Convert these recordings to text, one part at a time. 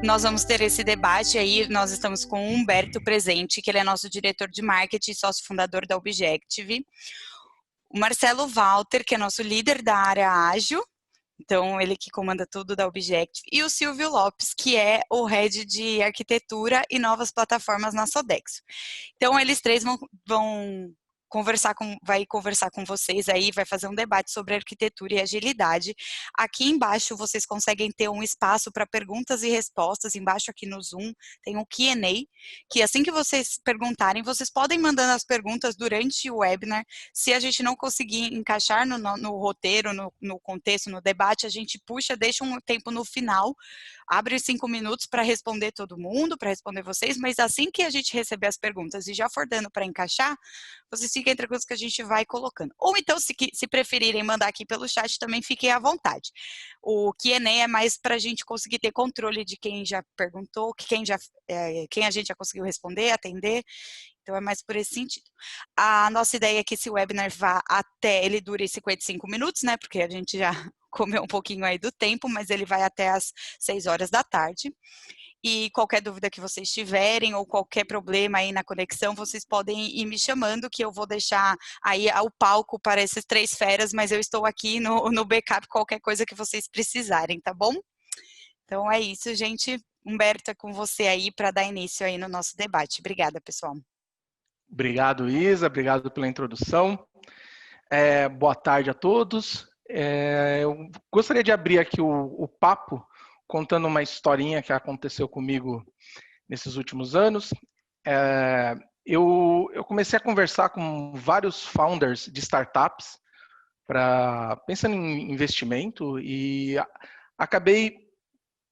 nós vamos ter esse debate aí, nós estamos com o Humberto presente, que ele é nosso diretor de marketing e sócio fundador da Objective. O Marcelo Walter, que é nosso líder da área ágil, então ele que comanda tudo da Objective, e o Silvio Lopes, que é o head de arquitetura e novas plataformas na Sodexo. Então eles três vai conversar com vocês aí, vai fazer um debate sobre arquitetura e agilidade. Aqui embaixo vocês conseguem ter um espaço para perguntas e respostas, embaixo aqui no Zoom tem um Q&A, que assim que vocês perguntarem, vocês podem mandando as perguntas durante o webinar. Se a gente não conseguir encaixar no roteiro, no contexto, no debate, a gente puxa, deixa um tempo no final, abre 5 minutos para responder todo mundo, para responder vocês, mas assim que a gente receber as perguntas e já for dando para encaixar, vocês fiquem tranquilos que a gente vai colocando. Ou então, se preferirem mandar aqui pelo chat, também fiquem à vontade. O Q&A é mais para a gente conseguir ter controle de quem já perguntou, quem a gente já conseguiu responder, atender. Então, é mais por esse sentido. A nossa ideia é que esse webinar ele dure 55 minutos, né? Porque a gente já comeu um pouquinho aí do tempo, mas ele vai até às 6 horas da tarde. E qualquer dúvida que vocês tiverem ou qualquer problema aí na conexão, vocês podem ir me chamando, que eu vou deixar aí o palco para esses 3 feras, mas eu estou aqui no backup, qualquer coisa que vocês precisarem, tá bom? Então é isso, gente. Humberto, é com você aí para dar início aí no nosso debate. Obrigada, pessoal. Obrigado, Isa. Obrigado pela introdução. Boa tarde a todos. Eu gostaria de abrir aqui o papo contando uma historinha que aconteceu comigo nesses últimos anos. Eu comecei a conversar com vários founders de startups pensando em investimento e acabei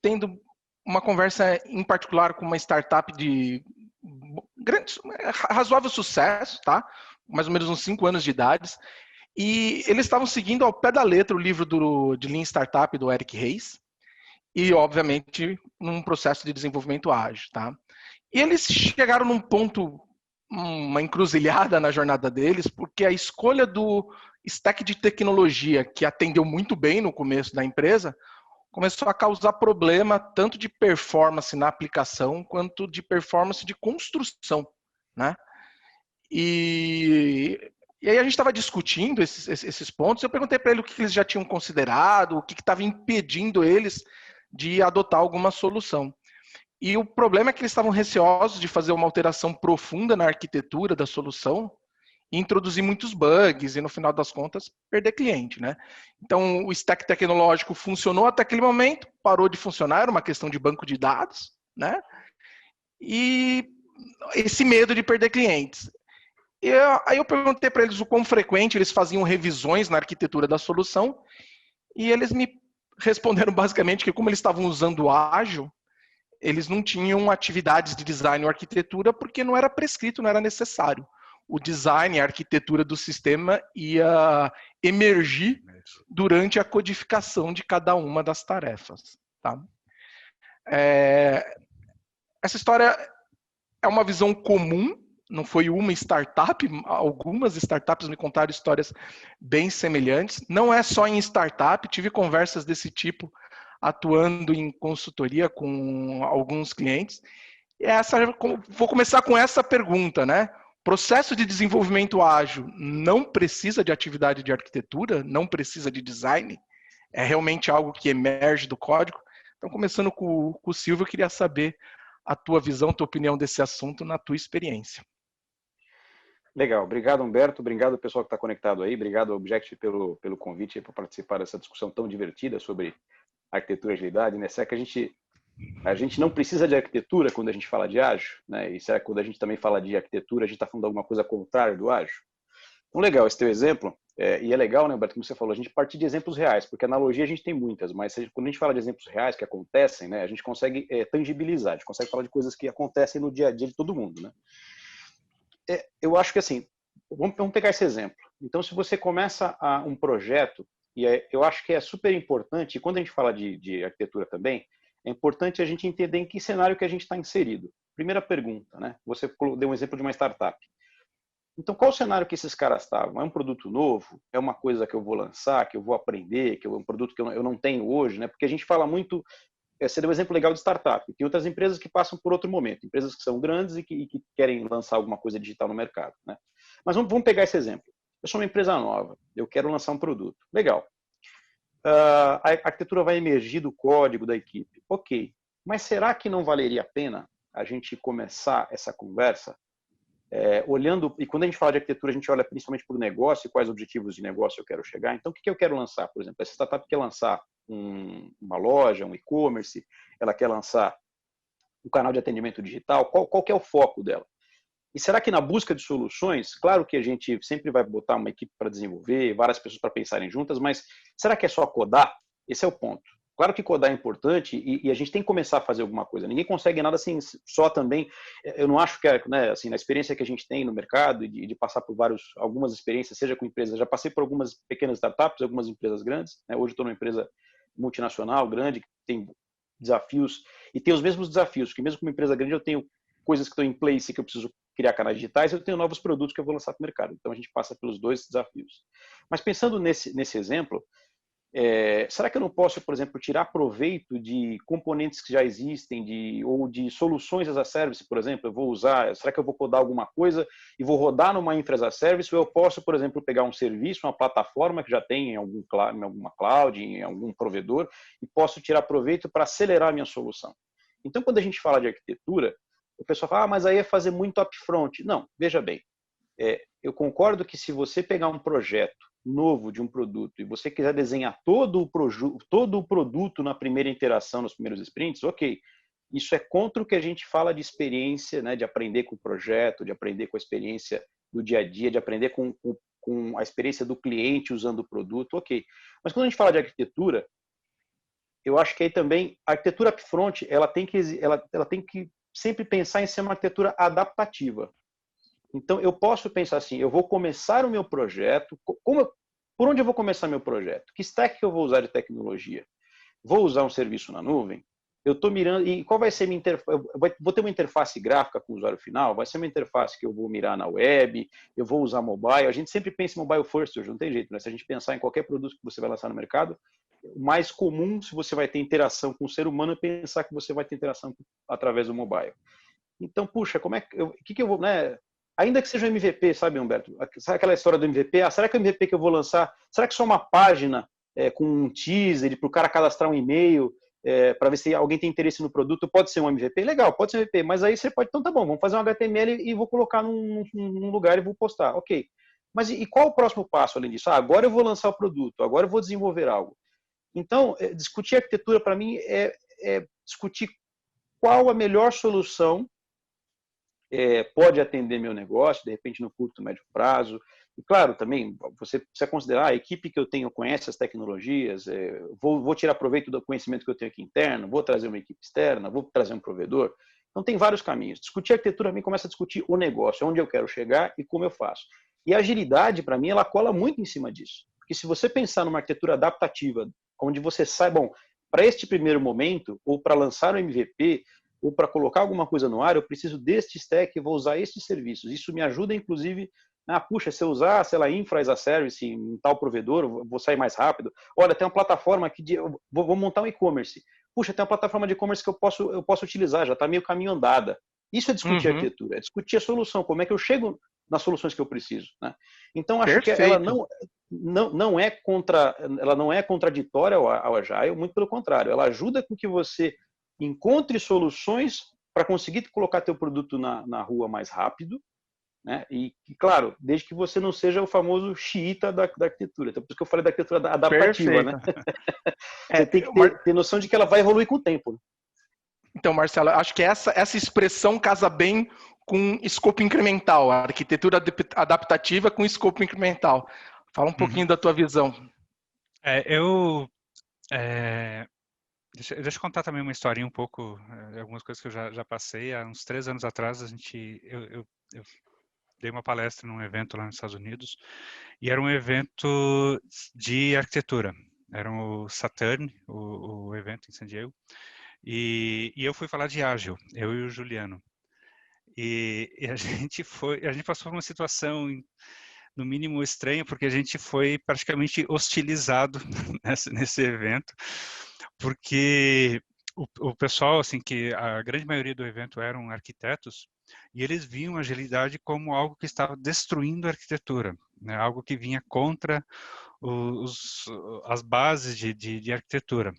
tendo uma conversa em particular com uma startup de razoável sucesso, tá? Mais ou menos uns 5 anos de idade. E eles estavam seguindo ao pé da letra o livro de Lean Startup do Eric Ries. E, obviamente, num processo de desenvolvimento ágil, tá? E eles chegaram num ponto, uma encruzilhada na jornada deles, porque a escolha do stack de tecnologia, que atendeu muito bem no começo da empresa, começou a causar problema tanto de performance na aplicação, quanto de performance de construção, né? E aí a gente estava discutindo esses pontos, eu perguntei para ele o que eles já tinham considerado, o que estava impedindo eles de adotar alguma solução. E o problema é que eles estavam receosos de fazer uma alteração profunda na arquitetura da solução e introduzir muitos bugs e, no final das contas, perder cliente, né? Então, o stack tecnológico funcionou até aquele momento, parou de funcionar, era uma questão de banco de dados, né? E esse medo de perder clientes. Aí eu perguntei para eles o quão frequente eles faziam revisões na arquitetura da solução e eles me responderam basicamente que, como eles estavam usando o ágil, eles não tinham atividades de design ou arquitetura porque não era prescrito, não era necessário. O design, a arquitetura do sistema ia emergir durante a codificação de cada uma das tarefas. Tá? Essa história é uma visão comum, não foi uma startup, algumas startups me contaram histórias bem semelhantes. Não é só em startup, tive conversas desse tipo atuando em consultoria com alguns clientes. Vou começar com essa pergunta, né? Processo de desenvolvimento ágil não precisa de atividade de arquitetura, não precisa de design, é realmente algo que emerge do código. Então, começando com o Silvio, eu queria saber a tua visão, tua opinião desse assunto na tua experiência. Legal, obrigado Humberto, obrigado ao pessoal que está conectado aí, obrigado ao Objective pelo convite para participar dessa discussão tão divertida sobre arquitetura e agilidade, né? Será que a gente não precisa de arquitetura quando a gente fala de ágil, né? E será que quando a gente também fala de arquitetura, a gente está falando de alguma coisa contrária do ágil? Então, legal esse teu exemplo, e é legal, né, Humberto, como você falou, a gente partir de exemplos reais, porque analogia a gente tem muitas, mas quando a gente fala de exemplos reais que acontecem, né, a gente consegue tangibilizar, a gente consegue falar de coisas que acontecem no dia a dia de todo mundo, né? Eu acho que assim, vamos pegar esse exemplo. Então, se você começa um projeto, e eu acho que é super importante, e quando a gente fala de arquitetura também, é importante a gente entender em que cenário que a gente está inserido. Primeira pergunta, né? Você deu um exemplo de uma startup. Então, qual o cenário que esses caras estavam? É um produto novo? É uma coisa que eu vou lançar, que eu vou aprender, que é um produto que eu não tenho hoje, né? Porque a gente fala muito esse é um exemplo legal de startup. Tem outras empresas que passam por outro momento, empresas que são grandes e que querem lançar alguma coisa digital no mercado, né? Mas vamos pegar esse exemplo. Eu sou uma empresa nova, eu quero lançar um produto. Legal. A arquitetura vai emergir do código da equipe. Ok. Mas será que não valeria a pena a gente começar essa conversa olhando, e quando a gente fala de arquitetura, a gente olha principalmente para o negócio e quais objetivos de negócio eu quero chegar. Então, o que eu quero lançar? Por exemplo, essa startup quer lançar uma loja, um e-commerce, ela quer lançar um canal de atendimento digital, qual que é o foco dela? E será que na busca de soluções, claro que a gente sempre vai botar uma equipe para desenvolver, várias pessoas para pensarem juntas, mas será que é só codar? Esse é o ponto. Claro que codar é importante e a gente tem que começar a fazer alguma coisa. Ninguém consegue nada assim só também. Eu não acho que, né, assim, na experiência que a gente tem no mercado e de passar por algumas experiências, seja com empresas, já passei por algumas pequenas startups, algumas empresas grandes, né? Hoje estou numa empresa multinacional, grande, que tem desafios e tem os mesmos desafios, que mesmo com uma empresa grande eu tenho coisas que estão em place que eu preciso criar canais digitais, eu tenho novos produtos que eu vou lançar para o mercado. Então a gente passa pelos dois desafios. Mas pensando nesse exemplo, será que eu não posso, por exemplo, tirar proveito de componentes que já existem, ou de soluções as a service, por exemplo? Eu vou usar, será que eu vou codar alguma coisa e vou rodar numa infra as a service? Ou eu posso, por exemplo, pegar um serviço, uma plataforma que já tem em alguma cloud, em algum provedor, e posso tirar proveito para acelerar a minha solução? Então, quando a gente fala de arquitetura, o pessoal fala, mas aí é fazer muito upfront. Não, veja bem, eu concordo que se você pegar um projeto novo de um produto e você quiser desenhar todo o produto na primeira interação, nos primeiros sprints, ok. Isso é contra o que a gente fala de experiência, né, de aprender com o projeto, de aprender com a experiência do dia a dia, de aprender com a experiência do cliente usando o produto, ok. Mas quando a gente fala de arquitetura, eu acho que aí também a arquitetura upfront ela tem que sempre pensar em ser uma arquitetura adaptativa. Então, eu posso pensar assim, eu vou começar o meu projeto, por onde eu vou começar meu projeto? Que stack que eu vou usar de tecnologia? Vou usar um serviço na nuvem? Eu estou mirando, e qual vai ser minha interface? Vou ter uma interface gráfica com o usuário final? Vai ser uma interface que eu vou mirar na web? Eu vou usar mobile? A gente sempre pensa em mobile first, hoje não tem jeito, né? Se a gente pensar em qualquer produto que você vai lançar no mercado, o mais comum, se você vai ter interação com o ser humano, é pensar que você vai ter interação através do mobile. Então, puxa, o que eu vou, né? Ainda que seja um MVP, sabe, Humberto? Sabe aquela história do MVP? Será que o MVP que eu vou lançar, será que só uma página com um teaser para o cara cadastrar um e-mail para ver se alguém tem interesse no produto pode ser um MVP? Legal, pode ser um MVP, mas aí você pode, então tá bom, vamos fazer um HTML e vou colocar num lugar e vou postar, ok. Mas e qual o próximo passo além disso? Agora eu vou lançar o produto, agora eu vou desenvolver algo. Então, discutir arquitetura para mim é discutir qual a melhor solução pode atender meu negócio, de repente no curto, médio prazo. E claro, também, você precisa considerar a equipe que eu tenho conhece as tecnologias, vou tirar proveito do conhecimento que eu tenho aqui interno, vou trazer uma equipe externa, vou trazer um provedor. Então, tem vários caminhos. Discutir arquitetura, para mim, começa a discutir o negócio, onde eu quero chegar e como eu faço. E a agilidade, para mim, ela cola muito em cima disso. Porque se você pensar numa arquitetura adaptativa, onde você sai, bom, para este primeiro momento, ou para lançar um MVP, ou para colocar alguma coisa no ar, eu preciso deste stack, eu vou usar estes serviços. Isso me ajuda, inclusive, puxa, se eu usar, sei lá, infra as a service em tal provedor, eu vou sair mais rápido. Olha, tem uma plataforma que vou montar um e-commerce. Puxa, tem uma plataforma de e-commerce que eu posso utilizar, já está meio caminho andada. Isso é discutir arquitetura, é discutir a solução, como é que eu chego nas soluções que eu preciso, né? Então, acho que ela não é contraditória ao Agile, muito pelo contrário, ela ajuda com que você encontre soluções para conseguir colocar teu produto na rua mais rápido, né? E, claro, desde que você não seja o famoso xiita da arquitetura. Então, por isso que eu falei da arquitetura adaptativa, né? Você tem que ter noção de que ela vai evoluir com o tempo. Então, Marcelo, acho que essa expressão casa bem com escopo incremental, a arquitetura adaptativa com escopo incremental. Fala um pouquinho da tua visão. Deixa eu contar também uma historinha um pouco, algumas coisas que eu já passei. Há uns 3 anos atrás, eu dei uma palestra num evento lá nos Estados Unidos, e era um evento de arquitetura. Era o Saturn, o evento em San Diego, e eu fui falar de Ágil, eu e o Juliano. E a gente passou por uma situação, no mínimo estranha, porque a gente foi praticamente hostilizado nesse evento, porque o pessoal, assim, que a grande maioria do evento eram arquitetos, e eles viam a agilidade como algo que estava destruindo a arquitetura, né? Algo que vinha contra as bases de arquitetura.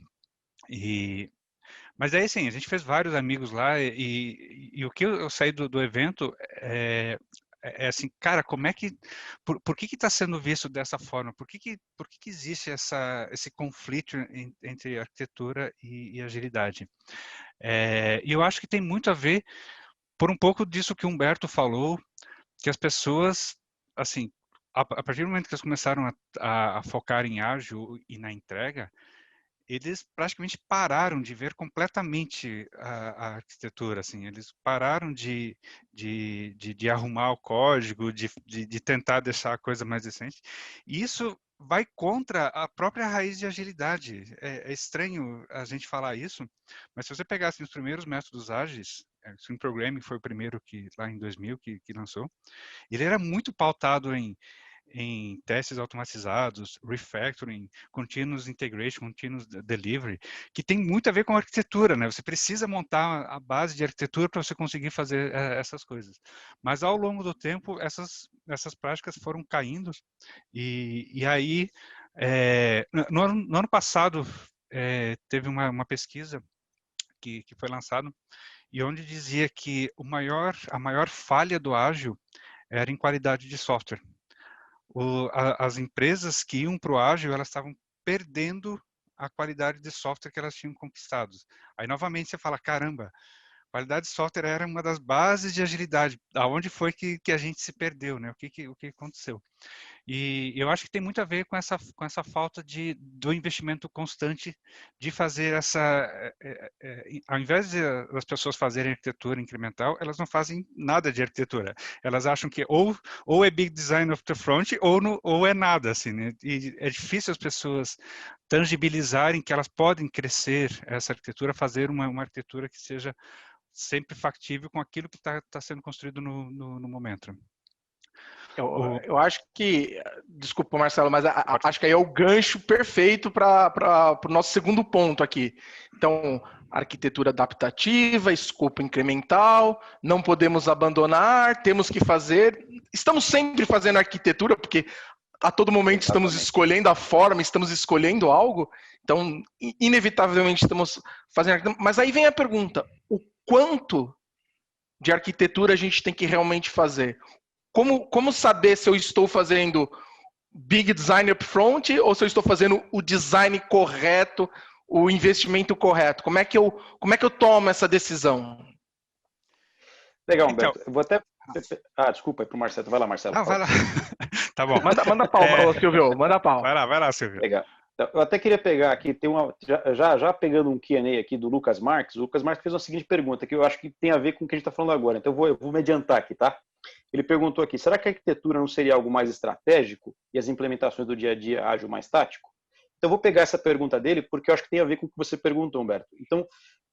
Mas aí, sim, a gente fez vários amigos lá e o que eu saí do evento é assim, cara, como é que, por que está sendo visto dessa forma? Por que existe esse conflito entre arquitetura e agilidade? E eu acho que tem muito a ver por um pouco disso que o Humberto falou, que as pessoas, assim, a partir do momento que eles começaram a focar em ágil e na entrega, eles praticamente pararam de ver completamente a arquitetura, assim, eles pararam de arrumar o código, de tentar deixar a coisa mais decente. E isso vai contra a própria raiz de agilidade. É estranho a gente falar isso, mas se você pegasse os primeiros métodos ágeis, o Swing Programming foi o primeiro lá em 2000 que lançou, ele era muito pautado em testes automatizados, refactoring, continuous integration, continuous delivery, que tem muito a ver com arquitetura, né? Você precisa montar a base de arquitetura para você conseguir fazer essas coisas. Mas ao longo do tempo, essas práticas foram caindo e aí, no ano passado, teve uma pesquisa que foi lançada e onde dizia que a maior falha do ágil era em qualidade de software. As empresas que iam para o ágil, elas estavam perdendo a qualidade de software que elas tinham conquistado. Aí, novamente, você fala, caramba, qualidade de software era uma das bases de agilidade. Aonde foi que a gente se perdeu, né? O que aconteceu? E eu acho que tem muito a ver com essa falta do investimento constante de fazer ao invés das pessoas fazerem arquitetura incremental, elas não fazem nada de arquitetura. Elas acham que ou é big design of the front ou é nada, assim, né? E é difícil as pessoas tangibilizarem que elas podem crescer essa arquitetura, fazer uma arquitetura que seja sempre factível com aquilo que está sendo construído no momento. Eu acho que, desculpa, Marcelo, mas acho que aí é o gancho perfeito para o nosso segundo ponto aqui. Então, arquitetura adaptativa, escopo incremental, não podemos abandonar, temos que fazer. Estamos sempre fazendo arquitetura, porque a todo momento estamos escolhendo a forma, estamos escolhendo algo, então, inevitavelmente estamos fazendo arquitetura. Mas aí vem a pergunta, o quanto de arquitetura a gente tem que realmente fazer? Como saber se eu estou fazendo big design upfront ou se eu estou fazendo o design correto, o investimento correto? Como é que eu tomo essa decisão? Legal, Humberto. Então, eu vou até... desculpa, para o Marcelo. Vai lá, Marcelo. Não, vai lá. Tá bom. Manda pau, Silvio. Manda pau. Vai lá, Silvio. Legal. Eu até queria pegar aqui, já pegando um Q&A aqui do Lucas Marques. O Lucas Marques fez a seguinte pergunta, que eu acho que tem a ver com o que a gente está falando agora. Então eu vou me adiantar aqui, tá? Ele perguntou aqui, será que a arquitetura não seria algo mais estratégico e as implementações do dia a dia ágil mais tático? Então eu vou pegar essa pergunta dele porque eu acho que tem a ver com o que você perguntou, Humberto. Então,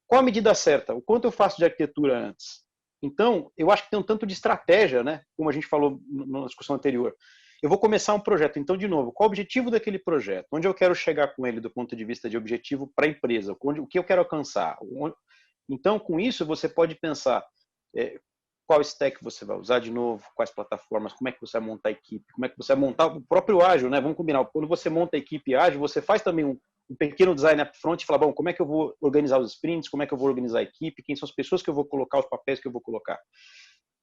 qual a medida certa? O quanto eu faço de arquitetura antes? Então, eu acho que tem um tanto de estratégia, né? Como a gente falou na discussão anterior. Eu vou começar um projeto, então, de novo, qual o objetivo daquele projeto? Onde eu quero chegar com ele do ponto de vista de objetivo para a empresa? O que eu quero alcançar? Então, com isso, você pode pensar qual stack você vai usar de novo, quais plataformas, como é que você vai montar a equipe, como é que você vai montar o próprio ágil, né? Vamos combinar, quando você monta a equipe ágil, você faz também um pequeno design upfront e fala, bom, como é que eu vou organizar os sprints, como é que eu vou organizar a equipe, quem são as pessoas que eu vou colocar, os papéis que eu vou colocar.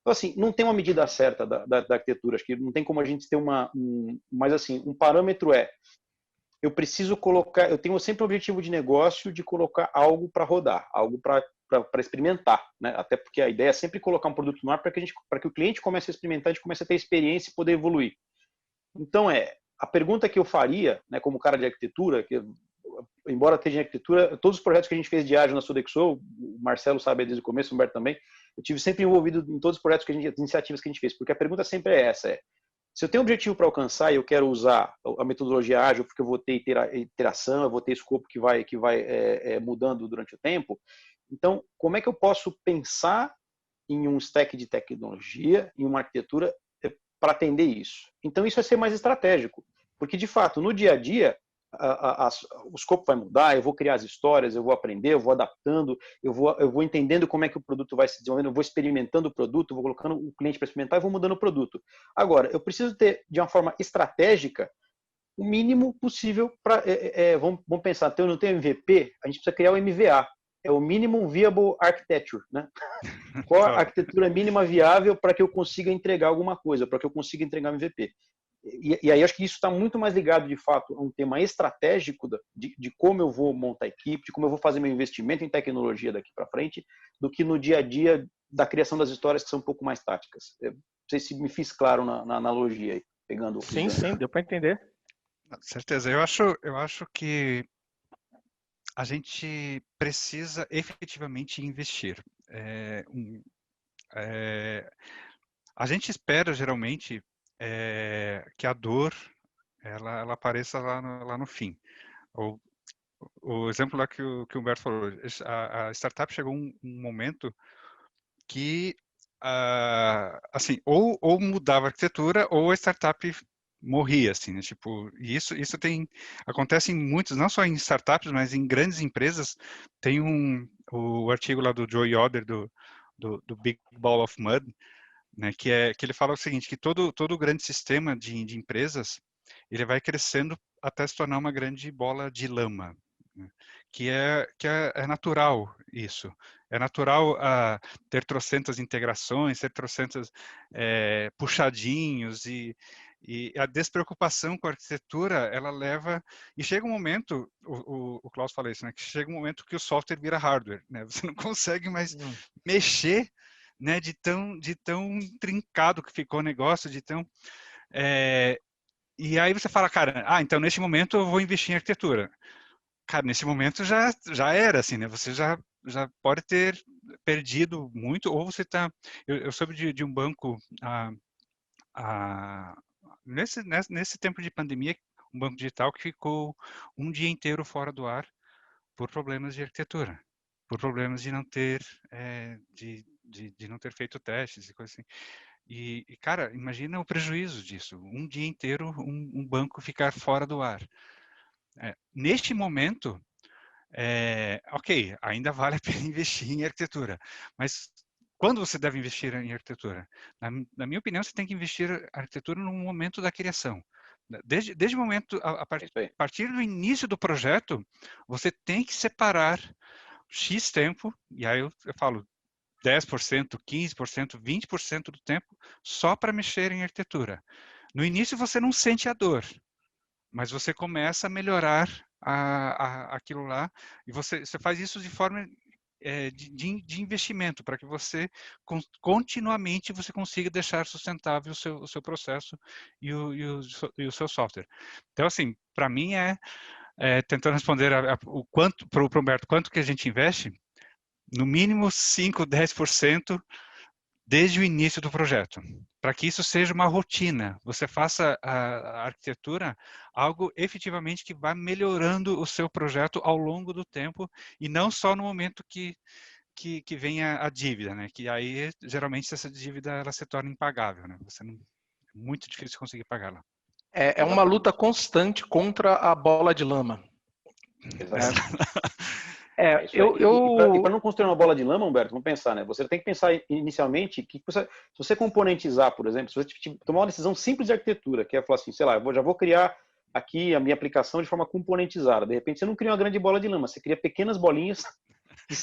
Então, assim, não tem uma medida certa da arquitetura, acho que não tem como a gente ter mas assim, um parâmetro eu preciso colocar, eu tenho sempre o objetivo de negócio de colocar algo para rodar, algo para experimentar, né? Até porque a ideia é sempre colocar um produto no ar para que o cliente comece a experimentar, a gente comece a ter experiência e poder evoluir. Então, a pergunta que eu faria, né, como cara de arquitetura, que embora esteja em arquitetura, todos os projetos que a gente fez de ágil na Sodexo, o Marcelo sabe desde o começo, o Humberto também, eu tive sempre envolvido em todos os projetos as iniciativas que a gente fez, porque a pergunta sempre é essa, se eu tenho um objetivo para alcançar e eu quero usar a metodologia ágil, porque eu vou ter iteração, eu vou ter escopo que vai mudando durante o tempo, então, como é que eu posso pensar em um stack de tecnologia, em uma arquitetura para atender isso? Então, isso é ser mais estratégico, porque, de fato, no dia a dia, o escopo vai mudar, eu vou criar as histórias, eu vou aprender, eu vou adaptando, eu vou entendendo como é que o produto vai se desenvolvendo, eu vou experimentando o produto, vou colocando o cliente para experimentar e vou mudando o produto. Agora, eu preciso ter, de uma forma estratégica, o mínimo possível para... vamos pensar, eu não tenho MVP, a gente precisa criar o MVA, é o Minimum Viable Architecture, né? Qual a arquitetura mínima viável para que eu consiga entregar alguma coisa, para que eu consiga entregar um MVP? E aí acho que isso está muito mais ligado, de fato, a um tema estratégico de como eu vou montar a equipe, de como eu vou fazer meu investimento em tecnologia daqui para frente, do que no dia a dia da criação das histórias que são um pouco mais táticas. Não sei se me fiz claro na analogia aí, pegando o... Sim, deu para entender. Certeza. Eu acho que a gente precisa efetivamente investir. A gente espera, geralmente, que a dor ela apareça lá no fim. O exemplo lá que o Humberto falou, a startup chegou um momento que, assim, ou mudava a arquitetura ou a startup morria, assim, né? Tipo, e isso acontece em muitos, não só em startups, mas em grandes empresas. Tem o artigo lá do Joe Yoder, do Big Ball of Mud, né, que ele fala o seguinte, que todo grande sistema de empresas, ele vai crescendo até se tornar uma grande bola de lama, né, que é natural isso. É natural ter trocentas integrações, ter trocentas puxadinhos e a despreocupação com a arquitetura, ela leva... E chega um momento, o Klaus falou isso, né, que chega um momento que o software vira hardware, né? Você não consegue mais mexer, né, de tão trincado que ficou o negócio, e aí você fala, cara, então nesse momento eu vou investir em arquitetura. Cara, nesse momento já era, assim, né? Você já pode ter perdido muito, ou você tá... Eu soube de um banco, nesse tempo de pandemia, um banco digital que ficou um dia inteiro fora do ar por problemas de arquitetura, por problemas de não ter de não ter feito testes e coisas assim. E, cara, imagina o prejuízo disso. Um dia inteiro um banco ficar fora do ar. Neste momento, ok, ainda vale a pena investir em arquitetura, mas quando você deve investir em arquitetura? Na minha opinião, você tem que investir em arquitetura no momento da criação. Desde o momento, a partir do início do projeto, você tem que separar X tempo, e aí eu falo 10%, 15%, 20% do tempo só para mexer em arquitetura. No início você não sente a dor, mas você começa a melhorar aquilo lá, e você faz isso de forma de investimento, para que você continuamente você consiga deixar sustentável o seu processo e o seu software. Então, assim, para mim tentando responder o quanto para o Humberto, quanto que a gente investe, no mínimo 5, 10% desde o início do projeto, para que isso seja uma rotina. Você faça a arquitetura algo efetivamente que vá melhorando o seu projeto ao longo do tempo e não só no momento que vem a dívida, né? Que aí geralmente essa dívida ela se torna impagável, né? É muito difícil conseguir pagá-la. É uma luta constante contra a bola de lama. Exatamente. E para não construir uma bola de lama, Humberto, vamos pensar, né? Você tem que pensar inicialmente que se você componentizar, por exemplo, se você tomar uma decisão simples de arquitetura, que é falar assim, sei lá, eu já vou criar aqui a minha aplicação de forma componentizada. De repente, você não cria uma grande bola de lama, você cria pequenas bolinhas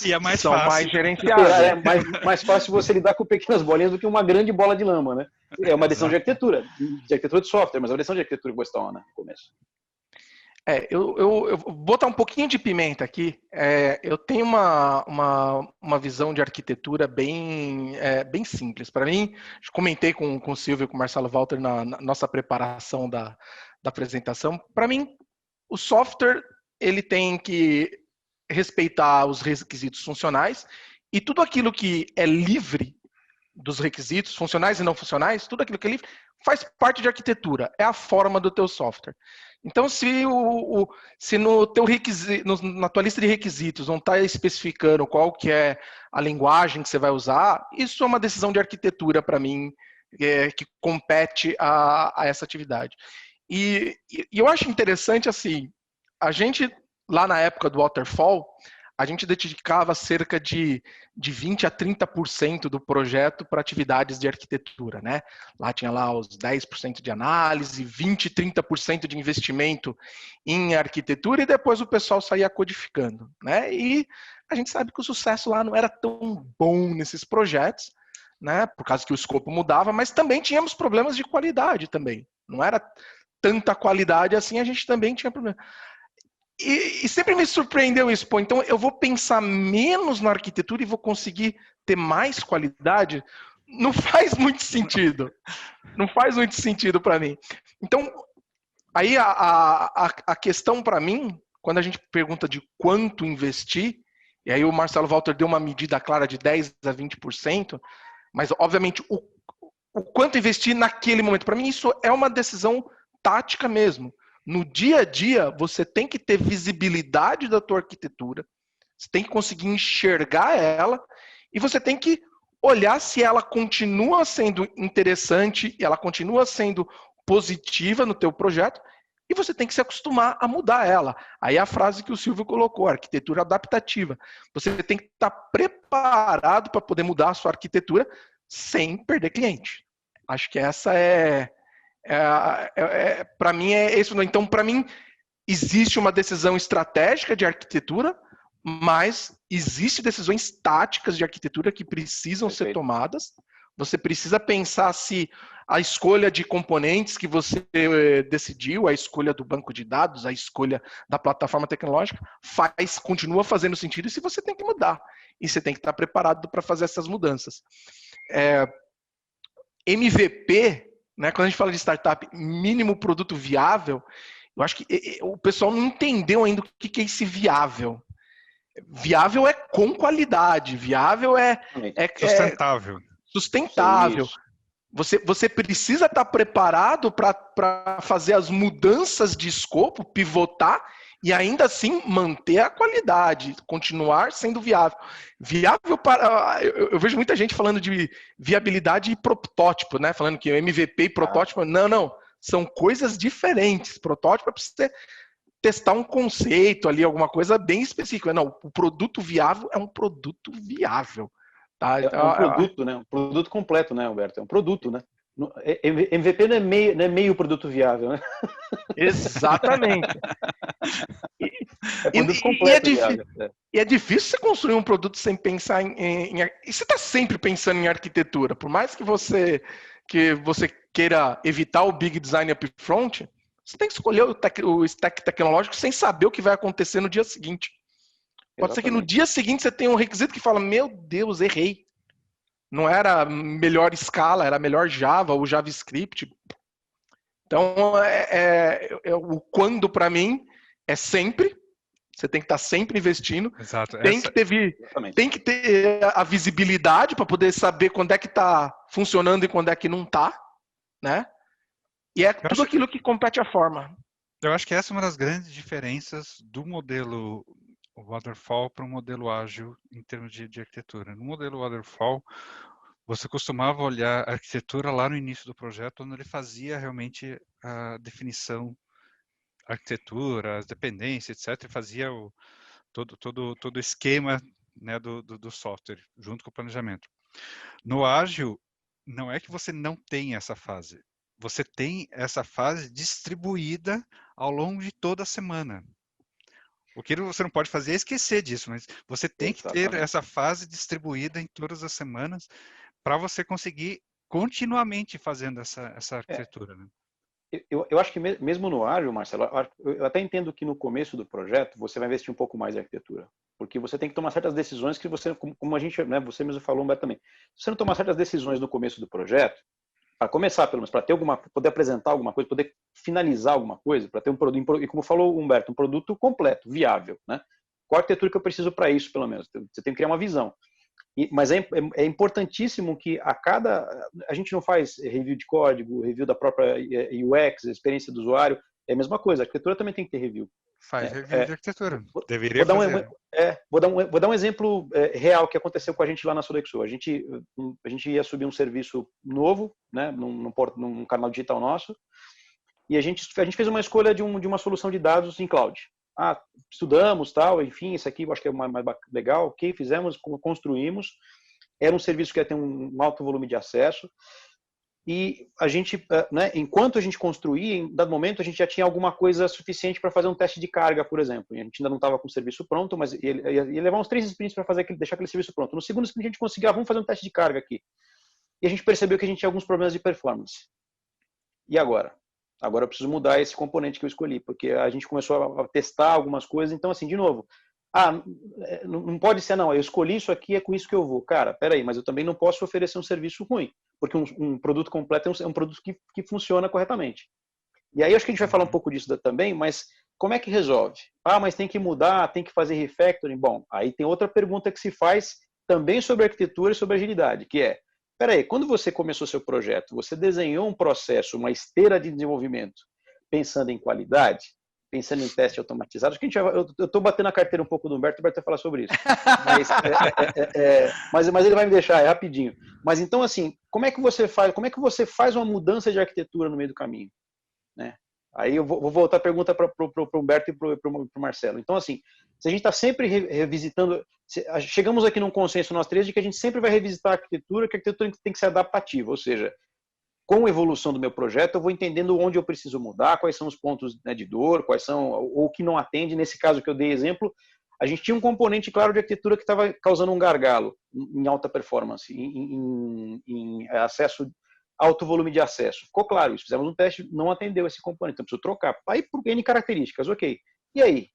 e é mais são fácil. mais gerenciáveis. É mais fácil você lidar com pequenas bolinhas do que uma grande bola de lama, né? É uma decisão de arquitetura de software, mas é uma decisão de arquitetura que você está, né, no começo. Eu vou botar um pouquinho de pimenta aqui. Eu tenho uma visão de arquitetura bem simples. Para mim, comentei com o Silvio e com o Marcelo Walter na nossa preparação da apresentação. Para mim, o software ele tem que respeitar os requisitos funcionais e tudo aquilo que é livre dos requisitos funcionais e não funcionais, tudo aquilo que é livre, faz parte de arquitetura. É a forma do teu software. Então, se no teu na tua lista de requisitos não está especificando qual que é a linguagem que você vai usar, isso é uma decisão de arquitetura para mim que compete a essa atividade. E eu acho interessante assim, a gente, lá na época do Waterfall, a gente dedicava cerca de 20 a 30% do projeto para atividades de arquitetura, né? Lá tinha lá os 10% de análise, 20, 30% de investimento em arquitetura e depois o pessoal saía codificando, né? E a gente sabe que o sucesso lá não era tão bom nesses projetos, né? Por causa que o escopo mudava, mas também tínhamos problemas de qualidade também. Não era tanta qualidade assim, a gente também tinha problema. E sempre me surpreendeu isso. Pô, então eu vou pensar menos na arquitetura e vou conseguir ter mais qualidade? Não faz muito sentido. Não faz muito sentido para mim. Então, aí a questão para mim, quando a gente pergunta de quanto investir, e aí o Marcelo Walter deu uma medida clara de 10 a 20%, mas obviamente o quanto investir naquele momento, para mim isso é uma decisão tática mesmo. No dia a dia, você tem que ter visibilidade da tua arquitetura, você tem que conseguir enxergar ela e você tem que olhar se ela continua sendo interessante, ela continua sendo positiva no teu projeto e você tem que se acostumar a mudar ela. Aí a frase que o Silvio colocou, arquitetura adaptativa. Você tem que estar preparado para poder mudar a sua arquitetura sem perder cliente. Acho que essa para mim é isso. Então, para mim, existe uma decisão estratégica de arquitetura, mas existe decisões táticas de arquitetura que precisam ser tomadas. Você precisa pensar se a escolha de componentes que você decidiu, a escolha do banco de dados, a escolha da plataforma tecnológica, continua fazendo sentido e se você tem que mudar. E você tem que estar preparado para fazer essas mudanças. MVP, né, quando a gente fala de startup, mínimo produto viável, eu acho que o pessoal não entendeu ainda o que é esse viável. Viável é com qualidade, viável é sustentável. Sustentável. Você precisa estar preparado para fazer as mudanças de escopo, pivotar e ainda assim manter a qualidade, continuar sendo viável. Viável para. Eu vejo muita gente falando de viabilidade e protótipo, né? Falando que MVP e protótipo. Não. São coisas diferentes. Protótipo é para você testar um conceito ali, alguma coisa bem específica. Não, o produto viável é um produto viável. Tá? É um produto, né? Um produto completo, né, Humberto? É um produto, né? MVP não é meio produto viável, né? Exatamente. É produto completo viável. E é difícil você construir um produto sem pensar e você está sempre pensando em arquitetura. Por mais que você queira evitar o big design upfront, você tem que escolher o stack tecnológico sem saber o que vai acontecer no dia seguinte. Pode ser que no dia seguinte você tenha um requisito que fala, meu Deus, errei. Não era melhor Scala, era melhor Java ou JavaScript. Então, o quando para mim é sempre. Você tem que estar sempre investindo. Exato. Tem que ter a visibilidade para poder saber quando é que está funcionando e quando é que não está, né? E é tudo aquilo que compete à forma. Eu acho que essa é uma das grandes diferenças do modelo Waterfall para o modelo ágil em termos de arquitetura. No modelo Waterfall, você costumava olhar a arquitetura lá no início do projeto, onde ele fazia realmente a definição, a arquitetura, as dependências, etc., e fazia todo o esquema, né, do software, junto com o planejamento. No ágil, não é que você não tem essa fase. Você tem essa fase distribuída ao longo de toda a semana. O que você não pode fazer é esquecer disso, mas você tem que ter essa fase distribuída em todas as semanas para você conseguir continuamente fazendo essa arquitetura. Né? Eu acho que mesmo no ágil, Marcelo, eu até entendo que no começo do projeto você vai investir um pouco mais em arquitetura, porque você tem que tomar certas decisões que você, como a gente, né, você mesmo falou, Humberto também, se você não tomar certas decisões no começo do projeto, para começar, pelo menos, para ter poder apresentar alguma coisa, poder finalizar alguma coisa, para ter um produto, e como falou o Humberto, um produto completo, viável, né? Qual a arquitetura que eu preciso para isso, pelo menos? Você tem que criar uma visão. Mas é importantíssimo que a gente não faz review de código, review da própria UX, experiência do usuário, é a mesma coisa, a arquitetura também tem que ter review. Faz review de arquitetura. Deveria fazer. Vou dar um exemplo real que aconteceu com a gente lá na Sodexo. A gente ia subir um serviço novo, né, num canal digital nosso, e a gente fez uma escolha de uma solução de dados em cloud. estudamos, tal, enfim, isso aqui eu acho que é mais legal, ok, fizemos, construímos, era um serviço que ia ter um alto volume de acesso, e a gente, né, enquanto a gente construía, em dado momento a gente já tinha alguma coisa suficiente para fazer um teste de carga, por exemplo. E a gente ainda não estava com o serviço pronto, mas ia levar uns 3 sprints para deixar aquele serviço pronto. No segundo sprint a gente conseguiu, vamos fazer um teste de carga aqui. E a gente percebeu que a gente tinha alguns problemas de performance. E agora? Agora eu preciso mudar esse componente que eu escolhi, porque a gente começou a testar algumas coisas. Então, assim, de novo, não pode ser, não, eu escolhi isso aqui, é com isso que eu vou. Cara, peraí, mas eu também não posso oferecer um serviço ruim, porque um produto completo é um produto que funciona corretamente. E aí acho que a gente vai falar um pouco disso também, mas como é que resolve? Mas tem que mudar, tem que fazer refactoring. Bom, aí tem outra pergunta que se faz também sobre arquitetura e sobre agilidade, que é, peraí, quando você começou seu projeto, você desenhou um processo, uma esteira de desenvolvimento, pensando em qualidade, pensando em teste automatizado. Acho que eu estou batendo a carteira um pouco do Humberto, o Humberto vai falar sobre isso. Mas ele vai me deixar, rapidinho. Mas então, assim, como é que você faz uma mudança de arquitetura no meio do caminho? Né? Aí eu vou voltar a pergunta para o Humberto e para o Marcelo. Então, assim, se a gente está sempre revisitando, chegamos aqui num consenso nós três de que a gente sempre vai revisitar a arquitetura, que a arquitetura tem que ser adaptativa, ou seja, com a evolução do meu projeto, eu vou entendendo onde eu preciso mudar, quais são os pontos, né, de dor, quais são, ou que não atende. Nesse caso que eu dei exemplo, a gente tinha um componente, claro, de arquitetura que estava causando um gargalo em alta performance, em acesso, alto volume de acesso. Ficou claro isso, fizemos um teste, não atendeu esse componente, então preciso trocar. Aí, por N características, ok. E aí?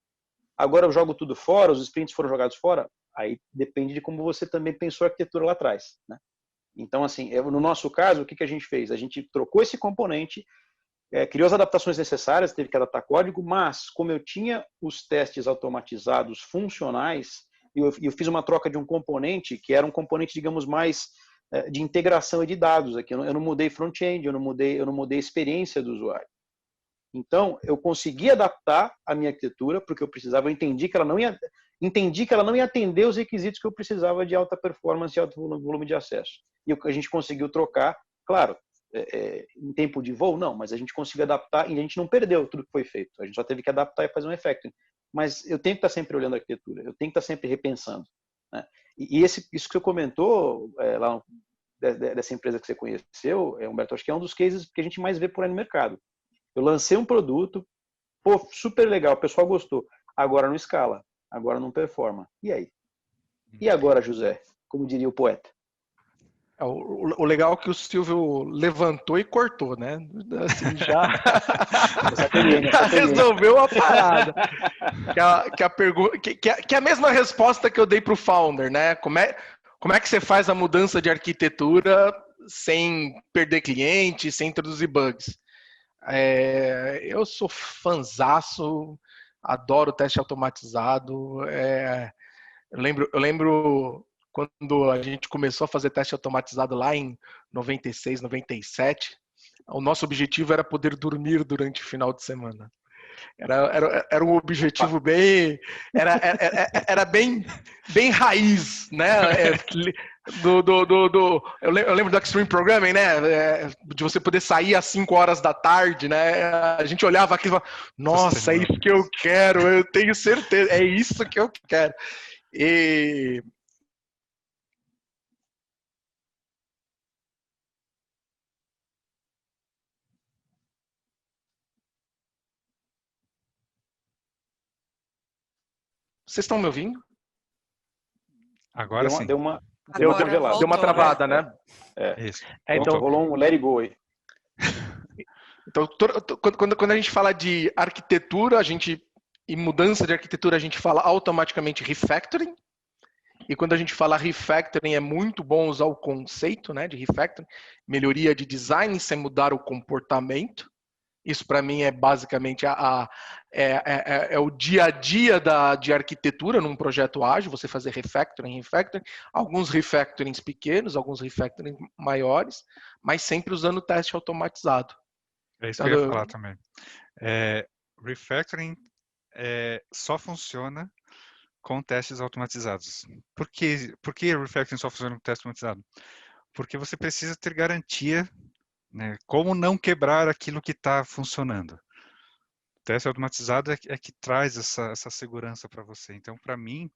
Agora eu jogo tudo fora, os sprints foram jogados fora? Aí depende de como você também pensou a arquitetura lá atrás, né? Então, assim, no nosso caso, o que a gente fez? A gente trocou esse componente, criou as adaptações necessárias, teve que adaptar código, mas como eu tinha os testes automatizados funcionais, eu fiz uma troca de um componente que era um componente, digamos, mais de integração e de dados aqui. Eu não mudei front-end, eu não mudei a experiência do usuário. Então, eu consegui adaptar a minha arquitetura porque eu precisava, eu entendi que ela não ia atender os requisitos que eu precisava de alta performance e alto volume de acesso. E a gente conseguiu trocar, claro, em tempo de voo, não, mas a gente conseguiu adaptar e a gente não perdeu tudo que foi feito. A gente só teve que adaptar e fazer um refactoring. Mas eu tenho que estar sempre olhando a arquitetura, eu tenho que estar sempre repensando. Né? E isso que você comentou, lá dessa empresa que você conheceu, Humberto, acho que é um dos cases que a gente mais vê por aí no mercado. Eu lancei um produto, super legal, o pessoal gostou. Agora não escala, agora não performa. E aí? E agora, José? Como diria o poeta. O legal é que o Silvio levantou e cortou, né? Assim, já resolveu a parada. Que é a mesma resposta que eu dei para o founder, né? Como é que você faz a mudança de arquitetura sem perder cliente, sem introduzir bugs? Eu sou fanzaço, adoro teste automatizado. Eu lembro quando a gente começou a fazer teste automatizado lá em 96, 97, o nosso objetivo era poder dormir durante o final de semana. Era um objetivo bem... Era bem raiz, né? Eu lembro do Extreme Programming, né? De você poder sair às 5 horas da tarde, né? A gente olhava aquilo e falava, nossa, é isso que eu quero, eu tenho certeza, é isso que eu quero. E... Vocês estão me ouvindo? Agora sim. Deu uma travada, né? Isso. Então, rolou um let it go aí. Então, quando a gente fala de arquitetura, e mudança de arquitetura, a gente fala automaticamente refactoring. E quando a gente fala refactoring, é muito bom usar o conceito, né, de refactoring, melhoria de design sem mudar o comportamento. Isso, para mim, é basicamente o dia a dia de arquitetura num projeto ágil, você fazer refactoring, alguns refactorings pequenos, alguns refactorings maiores, mas sempre usando o teste automatizado. É isso que eu ia falar também. Refactoring só funciona com testes automatizados. Por que refactoring só funciona com teste automatizado? Porque você precisa ter garantia, né, como não quebrar aquilo que está funcionando. teste automatizado é que traz essa segurança para você. Então, para mim,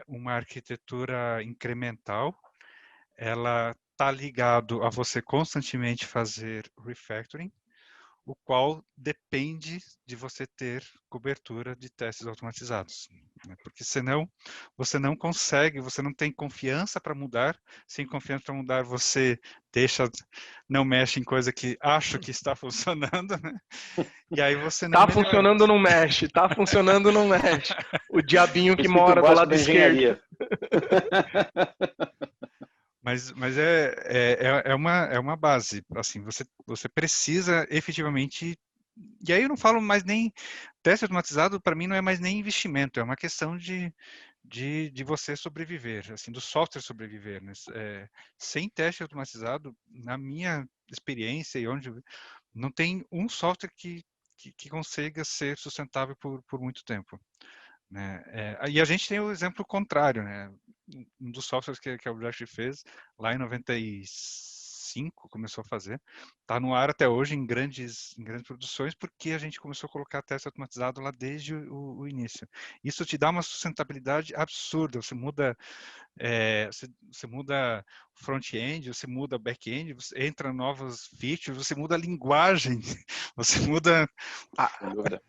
uma arquitetura incremental, ela está ligado a você constantemente fazer refactoring, o qual depende de você ter cobertura de testes automatizados, né? Porque senão você não consegue, você não tem confiança para mudar. Sem confiança para mudar, você não mexe em coisa que acha que está funcionando, né? E aí você não Tá melhora. funcionando, não mexe. Tá funcionando, não mexe. O diabinho que Princípio mora do básico lado da esquerdo. engenharia. Mas é uma base, assim, você precisa efetivamente, e aí eu não falo mais nem, teste automatizado para mim não é mais nem investimento, é uma questão de você sobreviver, assim, do software sobreviver, né? Sem teste automatizado, na minha experiência e onde, não tem um software que consiga ser sustentável por muito tempo, né? E a gente tem o exemplo contrário, né? Um dos softwares que a Objective fez lá em 95 começou a fazer, está no ar até hoje em grandes produções, porque a gente começou a colocar teste automatizado lá desde o início. Isso te dá uma sustentabilidade absurda. Você muda você muda front-end, você muda back-end, você entra novas features, você muda a linguagem, você muda. Sem dúvida.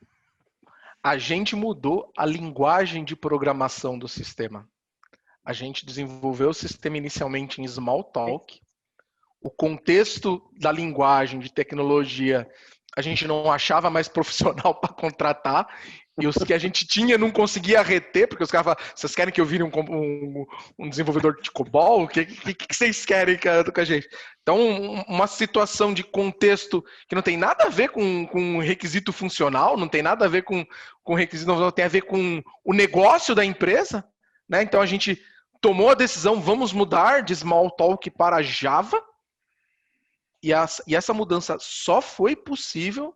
A gente mudou a linguagem de programação do sistema. A gente desenvolveu o sistema inicialmente em Smalltalk. O contexto da linguagem, de tecnologia, a gente não achava mais profissional para contratar. E os que a gente tinha não conseguia reter, porque os caras falavam, vocês querem que eu vire um desenvolvedor de COBOL? O que vocês querem com a gente? Então, uma situação de contexto que não tem nada a ver com requisito funcional, não tem nada a ver com requisito, não tem a ver com o negócio da empresa, né? Então, a gente tomou a decisão, vamos mudar de Smalltalk para Java, e essa mudança só foi possível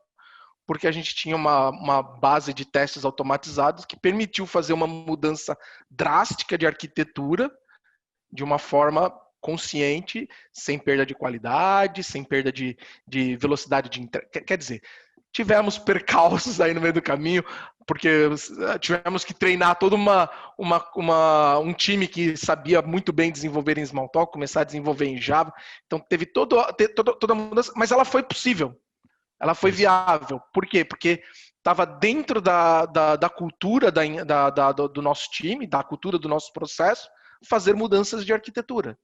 porque a gente tinha uma base de testes automatizados que permitiu fazer uma mudança drástica de arquitetura de uma forma consciente, sem perda de qualidade, sem perda de velocidade de entrega. Quer dizer, tivemos percalços aí no meio do caminho, porque tivemos que treinar todo um time que sabia muito bem desenvolver em Smalltalk, começar a desenvolver em Java. Então teve toda a mudança, mas ela foi possível. Ela foi viável. Por quê? Porque estava dentro da cultura do nosso time, da cultura do nosso processo, fazer mudanças de arquitetura.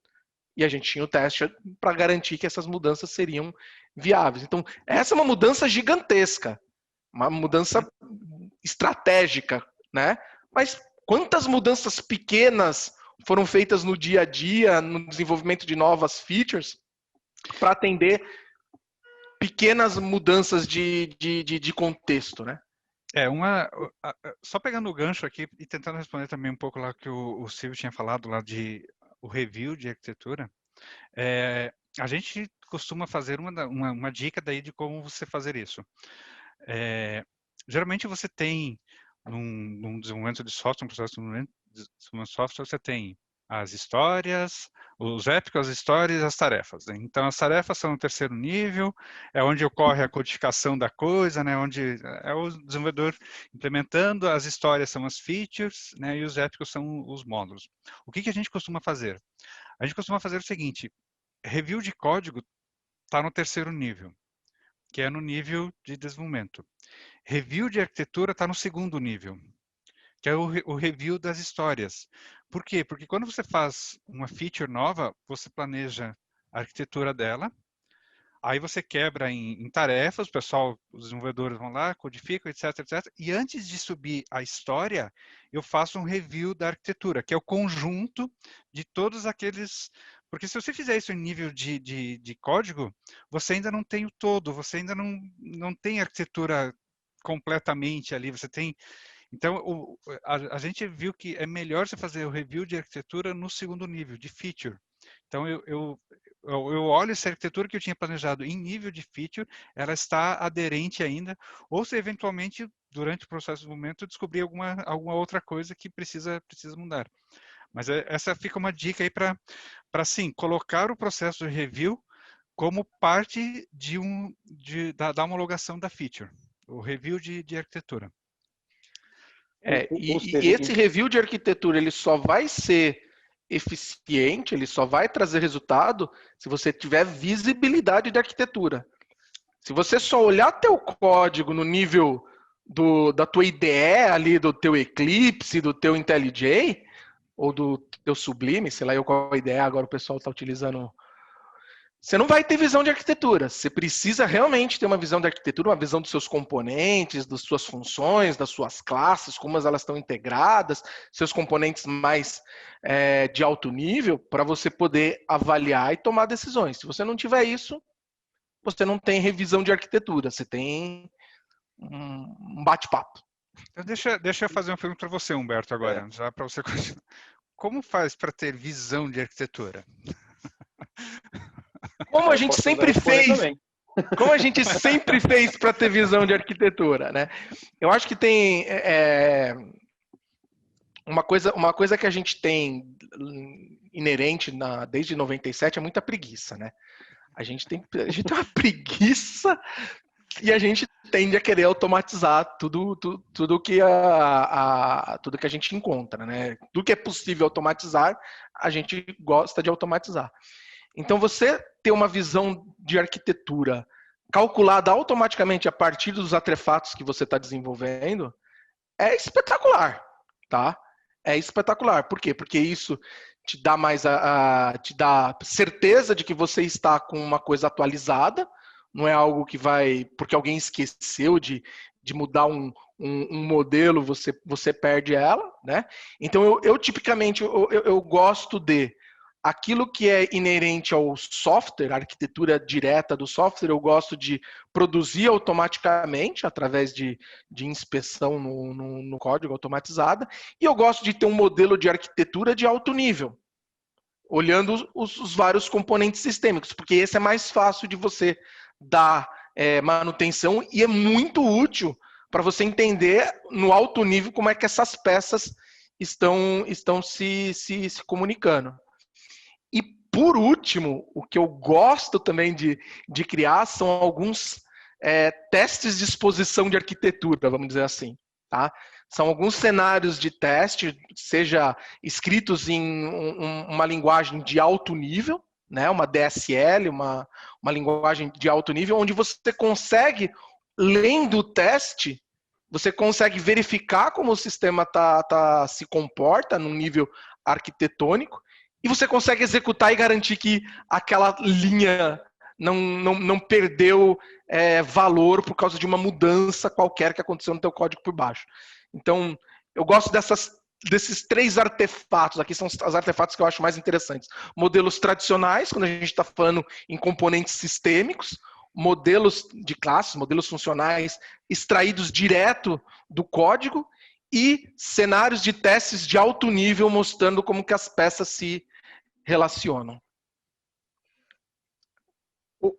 E a gente tinha o teste para garantir que essas mudanças seriam viáveis. Então, essa é uma mudança gigantesca, uma mudança estratégica, né? Mas quantas mudanças pequenas foram feitas no dia a dia, no desenvolvimento de novas features, para atender pequenas mudanças de contexto, né? Só pegando o gancho aqui e tentando responder também um pouco lá que o Silvio tinha falado lá de o review de arquitetura, a gente costuma fazer uma dica daí de como você fazer isso. Geralmente você tem num desenvolvimento de software, um processo de desenvolvimento de software, você tem as histórias, os épicos, as histórias e as tarefas, né? Então, as tarefas são no terceiro nível, é onde ocorre a codificação da coisa, né? Onde é o desenvolvedor implementando, as histórias são as features, né? E os épicos são os módulos. O que a gente costuma fazer? A gente costuma fazer o seguinte, review de código está no terceiro nível, que é no nível de desenvolvimento. Review de arquitetura está no segundo nível, que é o review das histórias. Por quê? Porque quando você faz uma feature nova, você planeja a arquitetura dela, aí você quebra em tarefas, o pessoal, os desenvolvedores vão lá, codificam, etc, etc. E antes de subir a história, eu faço um review da arquitetura, que é o conjunto de todos aqueles... Porque se você fizer isso em nível de código, você ainda não tem o todo, você ainda não tem arquitetura completamente ali, você tem... Então, a gente viu que é melhor você fazer o review de arquitetura no segundo nível, de feature. Então, eu olho se a arquitetura que eu tinha planejado em nível de feature, ela está aderente ainda, ou se eventualmente, durante o processo do momento, eu descobrir alguma outra coisa que precisa mudar. Mas essa fica uma dica aí para sim, colocar o processo de review como parte da homologação da feature. o review de arquitetura. E esse review de arquitetura ele só vai ser eficiente, ele só vai trazer resultado se você tiver visibilidade de arquitetura. Se você só olhar teu código no nível da tua IDE ali, do teu Eclipse, do teu IntelliJ, ou do teu Sublime, sei lá eu qual IDE agora o pessoal está utilizando, você não vai ter visão de arquitetura. Você precisa realmente ter uma visão de arquitetura, uma visão dos seus componentes, das suas funções, das suas classes, como elas estão integradas, seus componentes mais de alto nível, para você poder avaliar e tomar decisões. Se você não tiver isso, você não tem revisão de arquitetura, você tem um bate-papo. Então deixa eu fazer uma pergunta para você, Humberto, agora, já para você continuar. Como faz para ter visão de arquitetura? Como a gente sempre fez, como a gente sempre fez para ter visão de arquitetura, né? Eu acho que tem uma coisa que a gente tem inerente desde 97 é muita preguiça, né? A gente tem uma preguiça e a gente tende a querer automatizar tudo que a gente encontra, né? Tudo que é possível automatizar, a gente gosta de automatizar. Então, você ter uma visão de arquitetura calculada automaticamente a partir dos artefatos que você está desenvolvendo é espetacular, tá? É espetacular. Por quê? Porque isso te dá te dá certeza de que você está com uma coisa atualizada, não é algo que vai, porque alguém esqueceu de mudar um modelo, você perde ela, né? Então, eu tipicamente, eu gosto de aquilo que é inerente ao software, a arquitetura direta do software, eu gosto de produzir automaticamente, através de inspeção no código automatizada, e eu gosto de ter um modelo de arquitetura de alto nível, olhando os vários componentes sistêmicos, porque esse é mais fácil de você dar manutenção e é muito útil para você entender no alto nível como é que essas peças estão se comunicando. E, por último, o que eu gosto também de criar são alguns testes de exposição de arquitetura, vamos dizer assim. Tá? São alguns cenários de teste, seja escritos em uma linguagem de alto nível, né? Uma DSL, uma linguagem de alto nível, onde você consegue, lendo o teste, você consegue verificar como o sistema se comporta num nível arquitetônico, e você consegue executar e garantir que aquela linha não perdeu valor por causa de uma mudança qualquer que aconteceu no teu código por baixo. Então, eu gosto desses 3 artefatos. Aqui são os artefatos que eu acho mais interessantes. Modelos tradicionais, quando a gente está falando em componentes sistêmicos, modelos de classes, modelos funcionais extraídos direto do código, e cenários de testes de alto nível mostrando como que as peças se relacionam.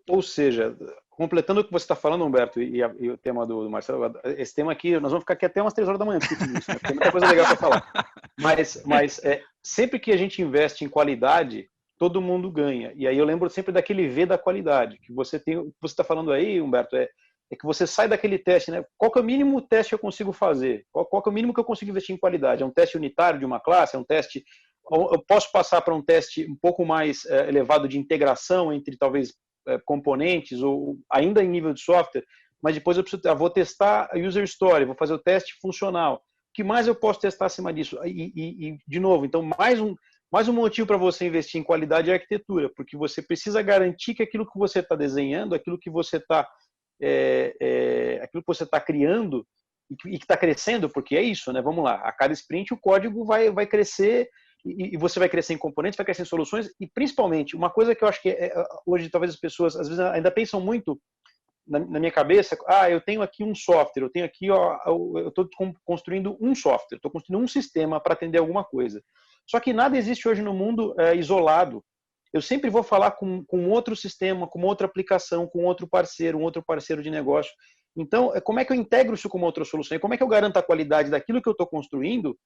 Ou seja, completando o que você está falando, Humberto, e o tema do Marcelo, esse tema aqui, nós vamos ficar aqui até umas 3 horas da manhã, isso, né? Tem muita coisa legal para falar. Mas sempre que a gente investe em qualidade, todo mundo ganha. E aí eu lembro sempre daquele V da qualidade, que você está falando aí, Humberto, é que você sai daquele teste, né? Qual que é o mínimo teste que eu consigo fazer? Qual que é o mínimo que eu consigo investir em qualidade? É um teste unitário de uma classe? É um teste... Eu posso passar para um teste um pouco mais elevado de integração entre, talvez, componentes, ou ainda em nível de software, mas depois eu vou testar a user story, vou fazer o teste funcional. O que mais eu posso testar acima disso? E de novo, então, mais um motivo para você investir em qualidade é arquitetura, porque você precisa garantir que aquilo que você está desenhando, aquilo que você está criando e que está crescendo, porque é isso, né? Vamos lá, a cada sprint o código vai crescer e você vai crescer em componentes, vai crescer em soluções e principalmente, uma coisa que eu acho que hoje talvez as pessoas às vezes ainda pensam muito na minha cabeça, eu tenho aqui um software, eu tenho aqui, eu estou construindo um software, estou construindo um sistema para atender alguma coisa. Só que nada existe hoje no mundo isolado. Eu sempre vou falar com outro sistema, com outra aplicação, com outro parceiro de negócio. Então, como é que eu integro isso com uma outra solução? E como é que eu garanto a qualidade daquilo que eu estou construindo,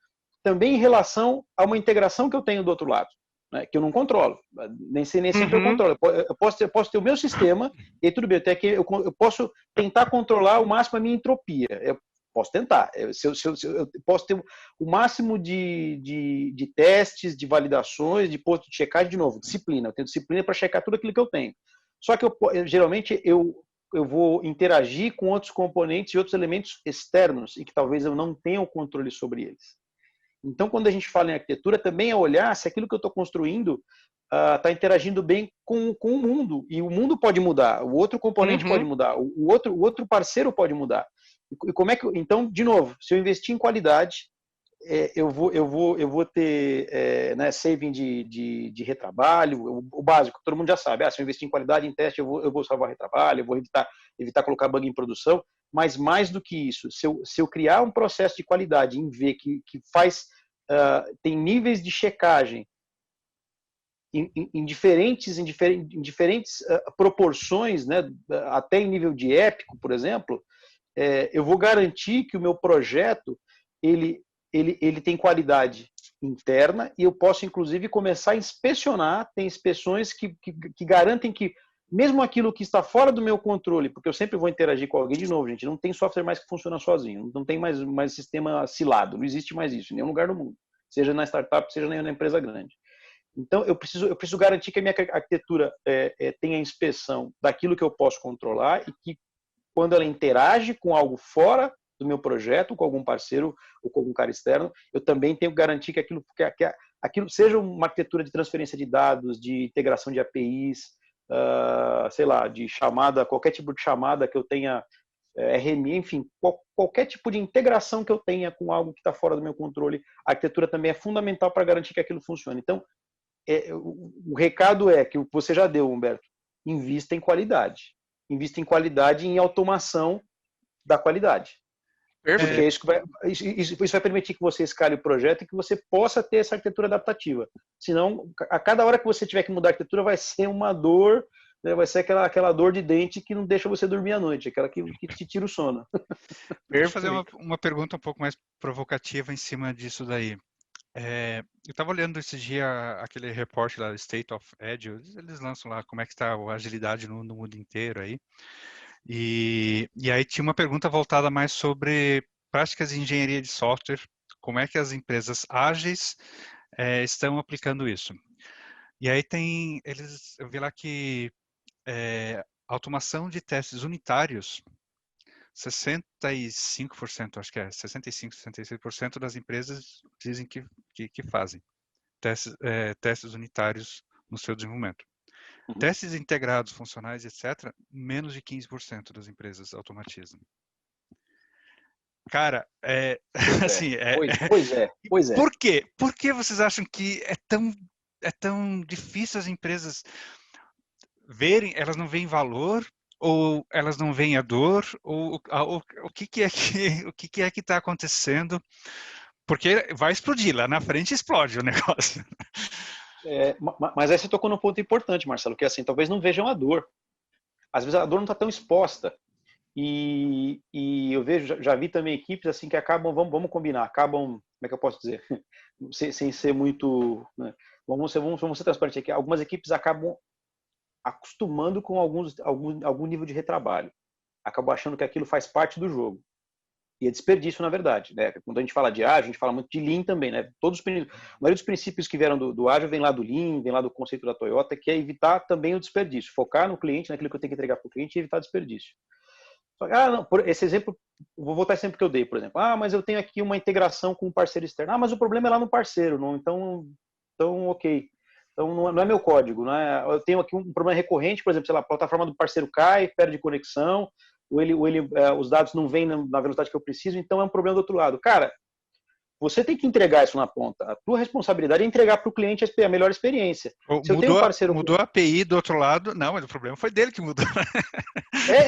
também em relação a uma integração que eu tenho do outro lado? né, que eu não controlo. Nem sempre eu controlo. Eu posso ter o meu sistema, e tudo bem, até que eu posso tentar controlar ao máximo a minha entropia. Eu posso tentar. Eu posso ter o máximo de testes, de validações, de ponto de checagem, de novo, disciplina. Eu tenho disciplina para checar tudo aquilo que eu tenho. Só que geralmente eu vou interagir com outros componentes e outros elementos externos e que talvez eu não tenha o controle sobre eles. Então, quando a gente fala em arquitetura, também é olhar se aquilo que eu estou construindo está interagindo bem com o mundo. E o mundo pode mudar, o outro componente pode mudar, o outro parceiro pode mudar. E como é que, então, de novo, se eu investir em qualidade, eu vou ter saving de retrabalho, o básico, todo mundo já sabe. Se eu investir em qualidade, em teste, eu vou salvar retrabalho, eu vou evitar colocar bug em produção. Mas mais do que isso, se eu criar um processo de qualidade em V que tem níveis de checagem em diferentes proporções, né, até em nível de épico, por exemplo, eu vou garantir que o meu projeto ele tem qualidade interna e eu posso, inclusive, começar a inspecionar. Tem inspeções que garantem que mesmo aquilo que está fora do meu controle, porque eu sempre vou interagir com alguém, de novo, gente, não tem software mais que funciona sozinho, não tem mais sistema cilado, não existe mais isso em nenhum lugar do mundo, seja na startup, seja na empresa grande. Então, eu preciso garantir que a minha arquitetura tenha inspeção daquilo que eu posso controlar e que, quando ela interage com algo fora do meu projeto, com algum parceiro ou com algum cara externo, eu também tenho que garantir que aquilo seja uma arquitetura de transferência de dados, de integração de APIs, sei lá, de chamada, qualquer tipo de chamada que eu tenha, RMI, enfim, qualquer tipo de integração que eu tenha com algo que está fora do meu controle, a arquitetura também é fundamental para garantir que aquilo funcione. Então, o recado é que você já deu, Humberto, invista em qualidade. Invista em qualidade e em automação da qualidade. Porque isso vai permitir que você escale o projeto e que você possa ter essa arquitetura adaptativa. Senão, a cada hora que você tiver que mudar a arquitetura, vai ser uma dor, né? Vai ser aquela dor de dente que não deixa você dormir à noite, aquela que te tira o sono. Eu vou fazer uma pergunta um pouco mais provocativa em cima disso daí. Eu estava olhando esse dia aquele reporte lá, State of Agile, eles lançam lá como é que está a agilidade no mundo inteiro aí. E aí tinha uma pergunta voltada mais sobre práticas de engenharia de software, como é que as empresas ágeis estão aplicando isso. E aí eu vi lá que automação de testes unitários, 65%, acho que 65, 66% das empresas dizem que fazem testes unitários no seu desenvolvimento. Testes integrados, funcionais, etc., menos de 15% das empresas automatizam. Cara, assim... Pois é. Por quê? Por que vocês acham que é tão difícil as empresas verem, elas não veem valor, ou elas não veem a dor, ou o que é que está acontecendo? Porque vai explodir, lá na frente explode o negócio. Mas aí você tocou num ponto importante, Marcelo, que assim, talvez não vejam a dor. Às vezes a dor não está tão exposta. E eu já vi também equipes assim que acabam, vamos combinar, como é que eu posso dizer? sem ser muito... Né? Vamos ser transparentes aqui. Algumas equipes acabam acostumando com algum nível de retrabalho. Acabam achando que aquilo faz parte do jogo. E é desperdício, na verdade, né? Quando a gente fala de ágil, a gente fala muito de Lean também, né? A maioria dos princípios que vieram do ágil vem lá do Lean, vem lá do conceito da Toyota, que é evitar também o desperdício, focar no cliente, naquilo que eu tenho que entregar para o cliente e evitar desperdício. Não, esse exemplo, vou voltar sempre que eu dei, por exemplo. Mas eu tenho aqui uma integração com um parceiro externo. Mas o problema é lá no parceiro, não? Então ok. Então não é meu código, né? Eu tenho aqui um problema recorrente, por exemplo, sei lá, a plataforma do parceiro cai, perde conexão, os dados não vêm na velocidade que eu preciso, então é um problema do outro lado. Cara, você tem que entregar isso na ponta. A tua responsabilidade é entregar para o cliente a melhor experiência. Mudou a API do outro lado, não, mas o problema foi dele que mudou.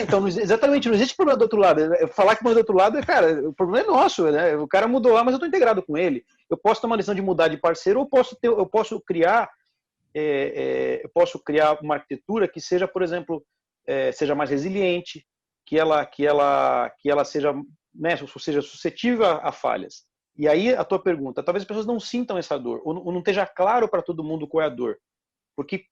Então, exatamente, não existe problema do outro lado. Falar que mudou do outro lado, cara, o problema é nosso, né? O cara mudou lá, mas eu estou integrado com ele. Eu posso tomar a decisão de mudar de parceiro, ou eu posso criar uma arquitetura que seja, por exemplo, seja mais resiliente, que ela seja, né, seja suscetível a falhas. E aí a tua pergunta, talvez as pessoas não sintam essa dor, ou não esteja claro para todo mundo qual é a dor. Porque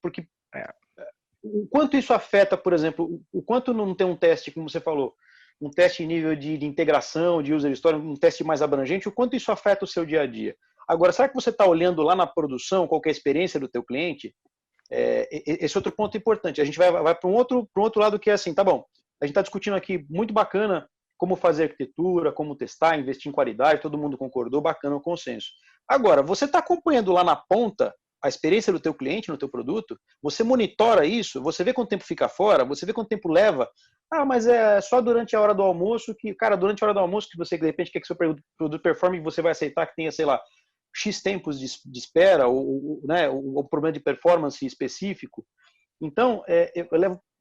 o quanto isso afeta, por exemplo, o quanto não tem um teste, como você falou, um teste em nível de integração, de user story, um teste mais abrangente, o quanto isso afeta o seu dia a dia. Agora, será que você está olhando lá na produção, qual que é a experiência do teu cliente? Esse outro ponto importante. A gente vai para um outro lado que é assim, tá bom, a gente está discutindo aqui, muito bacana, como fazer arquitetura, como testar, investir em qualidade, todo mundo concordou, bacana o consenso. Agora, você está acompanhando lá na ponta a experiência do teu cliente no teu produto, você monitora isso, você vê quanto tempo fica fora, você vê quanto tempo leva. Ah, mas é só durante a hora do almoço que, cara, durante a hora do almoço que você, de repente, quer que seu produto performe, você vai aceitar que tenha, sei lá, X tempos de espera, né, o problema de performance específico. Então,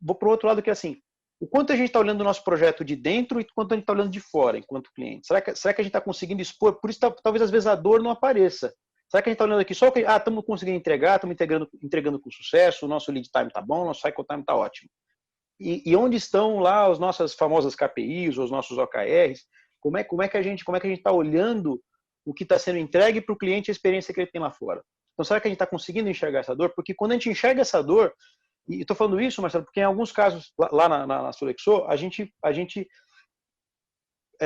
vou para o outro lado que é assim, o quanto a gente está olhando o nosso projeto de dentro e quanto a gente está olhando de fora, enquanto cliente. Será que a gente está conseguindo expor? Por isso, talvez, às vezes, a dor não apareça. Será que a gente está olhando aqui só o que... estamos conseguindo entregar, estamos entregando com sucesso, o nosso lead time está bom, o nosso cycle time está ótimo. E onde estão lá as nossas famosas KPIs, os nossos OKRs? Como é que a gente está olhando o que está sendo entregue para o cliente e a experiência que ele tem lá fora? Então, será que a gente está conseguindo enxergar essa dor? Porque quando a gente enxerga essa dor, e estou falando isso, Marcelo, porque em alguns casos, lá na Solexo, a gente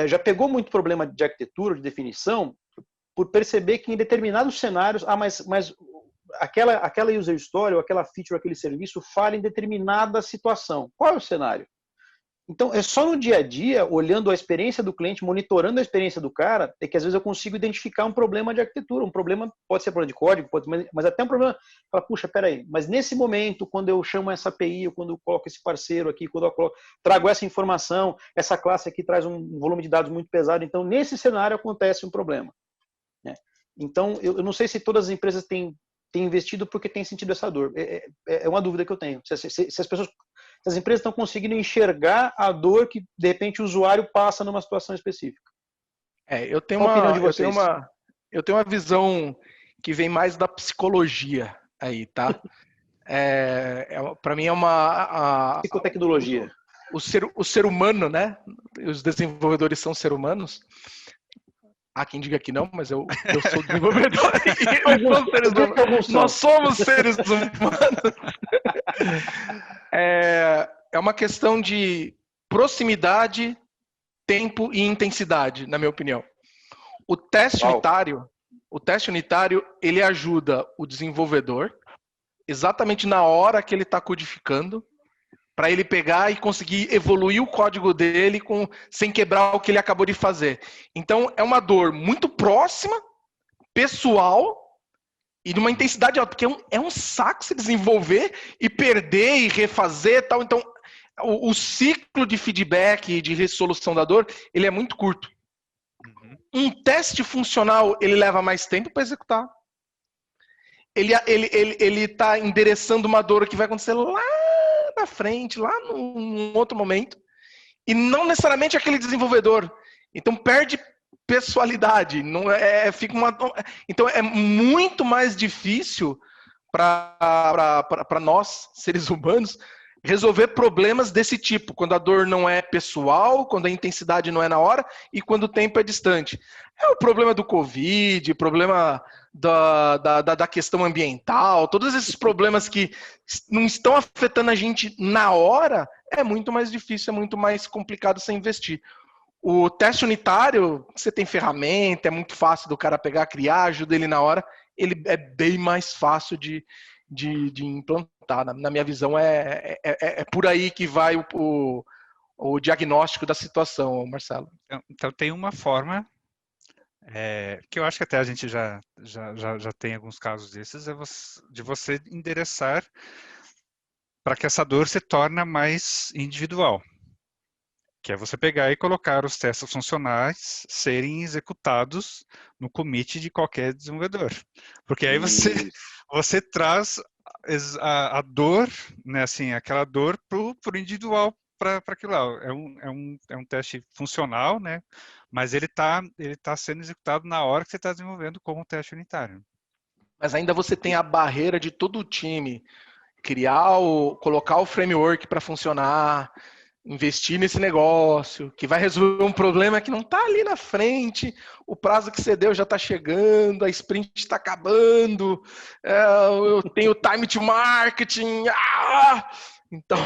já pegou muito problema de arquitetura, de definição, por perceber que em determinados cenários, mas aquela user story, ou aquela feature, aquele serviço falha em determinada situação. Qual é o cenário? Então, é só no dia a dia, olhando a experiência do cliente, monitorando a experiência do cara, é que às vezes eu consigo identificar um problema de arquitetura. Um problema pode ser problema de código, mas até um problema. Fala, puxa, peraí, mas nesse momento, quando eu chamo essa API, ou quando eu coloco esse parceiro aqui, quando eu trago essa informação, essa classe aqui traz um volume de dados muito pesado, então nesse cenário acontece um problema. Né? Então, eu não sei se todas as empresas têm investido porque têm sentido essa dor. É uma dúvida que eu tenho. Se as empresas estão conseguindo enxergar a dor que, de repente, o usuário passa numa situação específica. Eu tenho uma visão que vem mais da psicologia aí, tá? Para mim é uma... Psicotecnologia. O ser humano, né? Os desenvolvedores são seres humanos. Há quem diga que não, mas eu sou desenvolvedor. Nós somos seres humanos. É uma questão de proximidade, tempo e intensidade, na minha opinião. O teste unitário, ele ajuda o desenvolvedor exatamente na hora que ele está codificando, para ele pegar e conseguir evoluir o código dele sem quebrar o que ele acabou de fazer. Então, é uma dor muito próxima, pessoal, e de uma intensidade alta, porque é um saco se desenvolver e perder e refazer e tal. Então, o ciclo de feedback e de resolução da dor, ele é muito curto. Um teste funcional, ele leva mais tempo para executar. Ele está endereçando uma dor que vai acontecer lá na frente, lá num outro momento, e não necessariamente aquele desenvolvedor. Então perde pessoalidade. Então é muito mais difícil para nós, seres humanos, resolver problemas desse tipo, quando a dor não é pessoal, quando a intensidade não é na hora e quando o tempo é distante. É o problema do Covid, problema da questão ambiental, todos esses problemas que não estão afetando a gente na hora, é muito mais difícil, é muito mais complicado você investir. O teste unitário, você tem ferramenta, é muito fácil do cara pegar, criar, ajuda ele na hora, ele é bem mais fácil de implantar. Na minha visão, é por aí que vai o diagnóstico da situação, Marcelo. Então tem uma forma, que eu acho que até a gente já tem alguns casos desses, de você endereçar para que essa dor se torne mais individual. Que é você pegar e colocar os testes funcionais serem executados no commit de qualquer desenvolvedor. Porque aí você traz a dor, né, assim, aquela dor pro individual, para aquilo lá. É um teste funcional, né, mas ele tá sendo executado na hora que você está desenvolvendo como teste unitário. Mas ainda você tem a barreira de todo o time colocar o framework para funcionar. investir nesse negócio, que vai resolver um problema que não está ali na frente, o prazo que você deu já está chegando, a sprint está acabando, eu tenho time to marketing, então...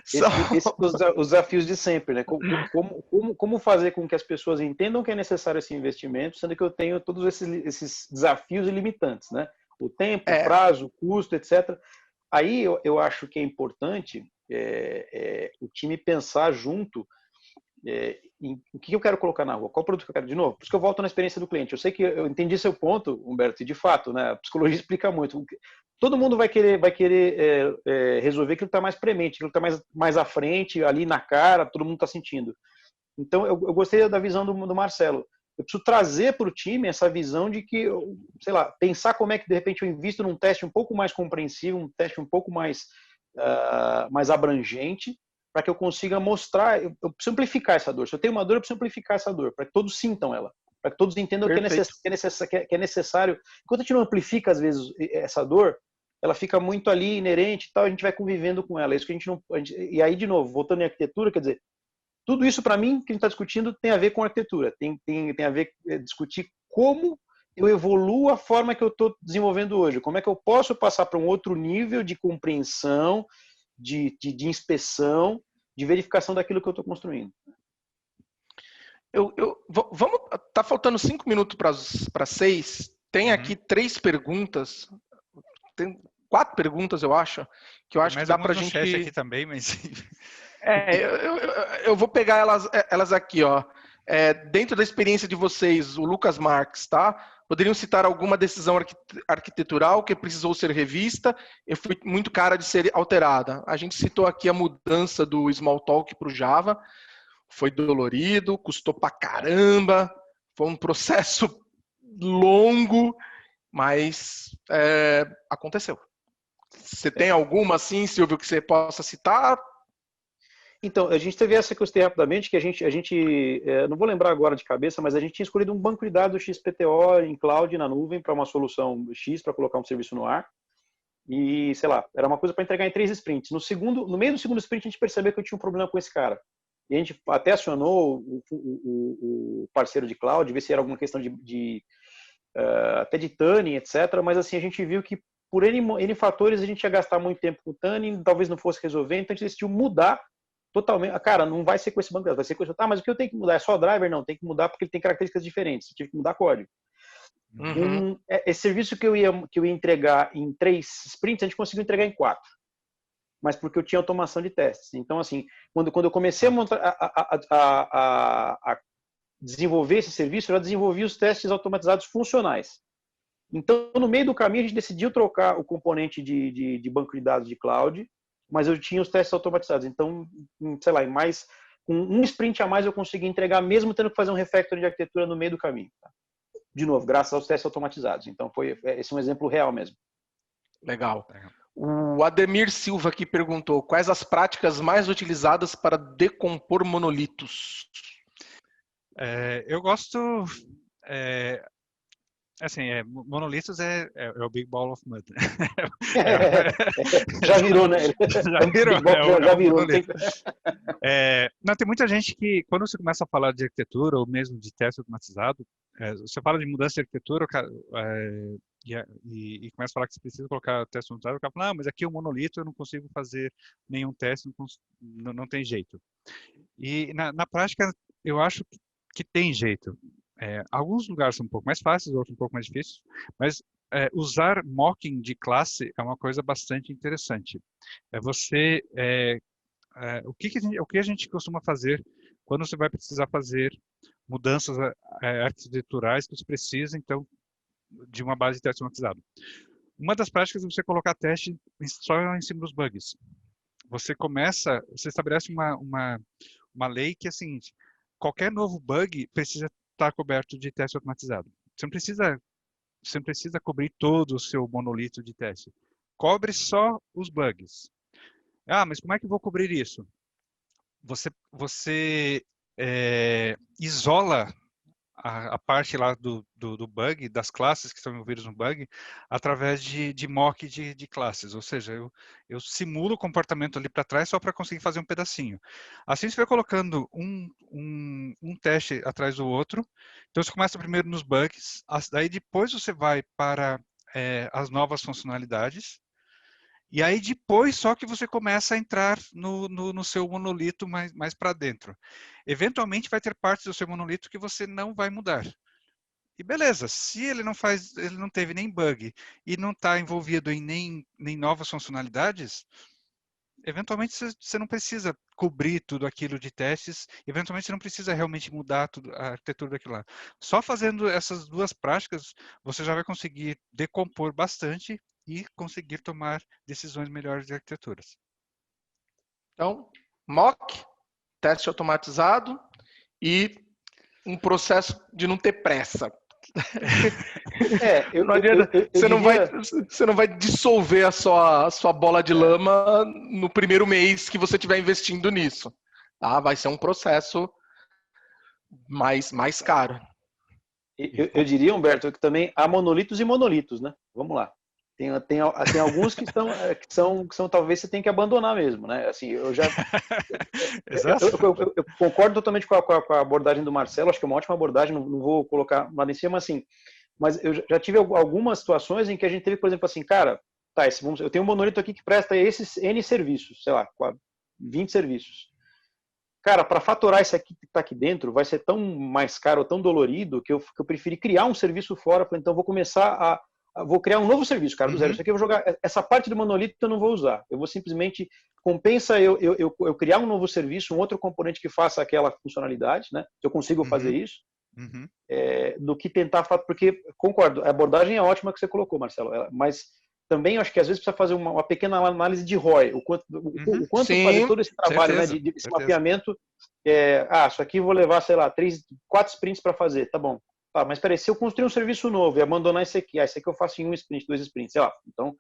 Esses são os desafios de sempre, né? Como fazer com que as pessoas entendam que é necessário esse investimento, sendo que eu tenho todos esses desafios ilimitantes, né? O tempo, o prazo, o custo, etc. Aí eu acho que é importante o time pensar junto em o que eu quero colocar na rua, qual produto que eu quero. De novo, por isso que eu volto na experiência do cliente. Eu sei que eu entendi seu ponto, Humberto, e de fato, né, a psicologia explica muito. Todo mundo vai querer resolver aquilo que está mais premente, aquilo que está mais à frente, ali na cara, todo mundo está sentindo. Então, eu gostei da visão do Marcelo. Eu preciso trazer para o time essa visão de que, sei lá, pensar como é que, de repente, eu invisto num teste um pouco mais compreensivo, um teste um pouco mais abrangente, para que eu consiga mostrar, eu preciso amplificar essa dor. Se eu tenho uma dor, eu preciso amplificar essa dor, para que todos sintam ela, para que todos entendam que é necessário. Enquanto a gente não amplifica, às vezes, essa dor, ela fica muito ali inerente e tal, a gente vai convivendo com ela. Isso que a gente não. E aí, de novo, voltando em arquitetura, quer dizer, tudo isso, para mim, que a gente está discutindo, tem a ver com arquitetura, tem a ver discutir como eu evoluo a forma que eu estou desenvolvendo hoje, como é que eu posso passar para um outro nível de compreensão, de inspeção, de verificação daquilo que eu estou construindo. Vamos, tá faltando 5 minutos para 6. Tem aqui 3 perguntas. Tem 4 perguntas, eu acho. Que eu acho que dá para a gente. Chat aqui também, mas eu vou pegar elas aqui, ó. Dentro da experiência de vocês, o Lucas Marques, tá? Poderiam citar alguma decisão arquitetural que precisou ser revista e foi muito cara de ser alterada? A gente citou aqui a mudança do Smalltalk para o Java. Foi dolorido, custou pra caramba, foi um processo longo, mas aconteceu. Você tem alguma, assim, Silvio, que você possa citar? Então, a gente teve essa que eu citei rapidamente, que a gente não vou lembrar agora de cabeça, mas a gente tinha escolhido um banco de dados XPTO em cloud, na nuvem, para uma solução X, para colocar um serviço no ar. E, sei lá, era uma coisa para entregar em 3 sprints. No meio do segundo sprint, a gente percebeu que eu tinha um problema com esse cara. E a gente até acionou o parceiro de cloud, ver se era alguma questão até de tuning, etc. Mas assim, a gente viu que por N fatores a gente ia gastar muito tempo com tuning, talvez não fosse resolver, então a gente decidiu mudar totalmente. Cara, não vai ser com esse banco de dados, vai ser com esse. Mas o que eu tenho que mudar? É só driver? Não, tem que mudar porque ele tem características diferentes. Eu tive que mudar código. Esse serviço que eu ia entregar em 3 sprints, a gente conseguiu entregar em 4. Mas porque eu tinha automação de testes. Então, assim, quando eu comecei a desenvolver esse serviço, eu já desenvolvi os testes automatizados funcionais. Então, no meio do caminho, a gente decidiu trocar o componente de banco de dados de cloud, mas eu tinha os testes automatizados. Então, sei lá, com um sprint a mais eu consegui entregar, mesmo tendo que fazer um refactoring de arquitetura no meio do caminho. Tá? De novo, graças aos testes automatizados. Então, esse é um exemplo real mesmo. Legal. O Ademir Silva aqui perguntou: quais as práticas mais utilizadas para decompor monolitos? Eu gosto... monolitos é o Big Ball of Mud. Já virou, né? Já virou. Não, tem muita gente que, quando você começa a falar de arquitetura ou mesmo de teste automatizado, você fala de mudança de arquitetura, e começa a falar que você precisa colocar teste automatizado, o cara fala, mas aqui é um monolito, eu não consigo fazer nenhum teste, não tem jeito. E na prática, eu acho que tem jeito. Alguns lugares são um pouco mais fáceis, outros um pouco mais difíceis, mas usar mocking de classe é uma coisa bastante interessante. O que a gente costuma fazer quando você vai precisar fazer mudanças arquiteturais que você precisa, então, de uma base de teste automatizado. Uma das práticas é você colocar teste só em cima dos bugs. Você estabelece uma lei que é a seguinte: qualquer novo bug precisa estar coberto de teste automatizado. Você não precisa cobrir todo o seu monolito de teste. Cobre só os bugs. Mas como é que eu vou cobrir isso? Você isola a parte lá do bug, das classes que estão envolvidas no bug, através de mock de classes. Ou seja, eu simulo o comportamento ali para trás só para conseguir fazer um pedacinho. Assim você vai colocando um teste atrás do outro. Então você começa primeiro nos bugs, daí depois você vai para as novas funcionalidades. E aí depois só que você começa a entrar no seu monolito mais para dentro. Eventualmente vai ter partes do seu monolito que você não vai mudar. E beleza, se ele não teve nem bug e não está envolvido em nem novas funcionalidades, eventualmente você não precisa cobrir tudo aquilo de testes, eventualmente você não precisa realmente mudar tudo, a arquitetura daquilo lá. Só fazendo essas duas práticas, você já vai conseguir decompor bastante e conseguir tomar decisões melhores de arquiteturas. Então, mock, teste automatizado e um processo de não ter pressa. Você não vai dissolver a sua bola de lama no primeiro mês que você estiver investindo nisso. Tá? Vai ser um processo mais caro. Eu diria, Humberto, que também há monolitos e monolitos, né? Vamos lá. Tem alguns que são talvez você tem que abandonar mesmo, né? Assim, eu concordo totalmente com a abordagem do Marcelo, acho que é uma ótima abordagem, não vou colocar nada em cima, assim, mas eu já tive algumas situações em que a gente teve, por exemplo, assim, cara, tá, eu tenho um monolito aqui que presta esses N serviços, sei lá, 20 serviços. Cara, para faturar isso aqui que está aqui dentro, vai ser tão mais caro, tão dolorido, que eu preferi criar um serviço fora, então vou começar vou criar um novo serviço, cara, do zero. Isso aqui eu vou jogar, essa parte do monolito eu não vou usar. Eu vou simplesmente, compensa eu criar um novo serviço, um outro componente que faça aquela funcionalidade, né? Se eu consigo fazer isso, do que tentar, porque, concordo, a abordagem é ótima que você colocou, Marcelo, mas também eu acho que às vezes precisa fazer uma pequena análise de ROI, o quanto Sim, fazer todo esse trabalho, certeza, né, de mapeamento, isso aqui eu vou levar, sei lá, 4 sprints para fazer, tá bom. Tá, mas peraí, se eu construir um serviço novo e abandonar esse aqui, esse aqui eu faço em 1 sprint, 2 sprints, sei lá. Então,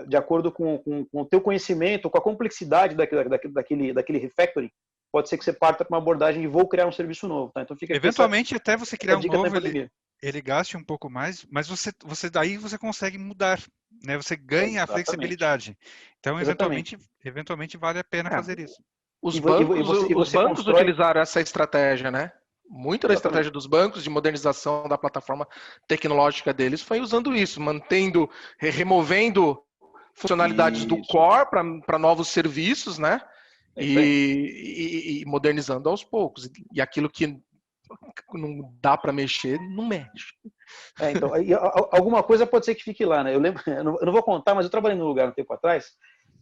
de acordo com o teu conhecimento, com a complexidade daquele refactoring, pode ser que você parta para uma abordagem de vou criar um serviço novo. Tá? Então fica eventualmente até você criar um novo, ele gaste um pouco mais, mas daí você consegue mudar, né? Você ganha a flexibilidade. Então, eventualmente vale a pena fazer isso. Os bancos utilizaram essa estratégia, né? Muita da estratégia dos bancos de modernização da plataforma tecnológica deles foi usando isso, removendo funcionalidades do core para novos serviços, né? E modernizando aos poucos. E aquilo que não dá para mexer, não mexe. Então, alguma coisa pode ser que fique lá, né? Eu lembro, eu não vou contar, mas eu trabalhei num lugar um tempo atrás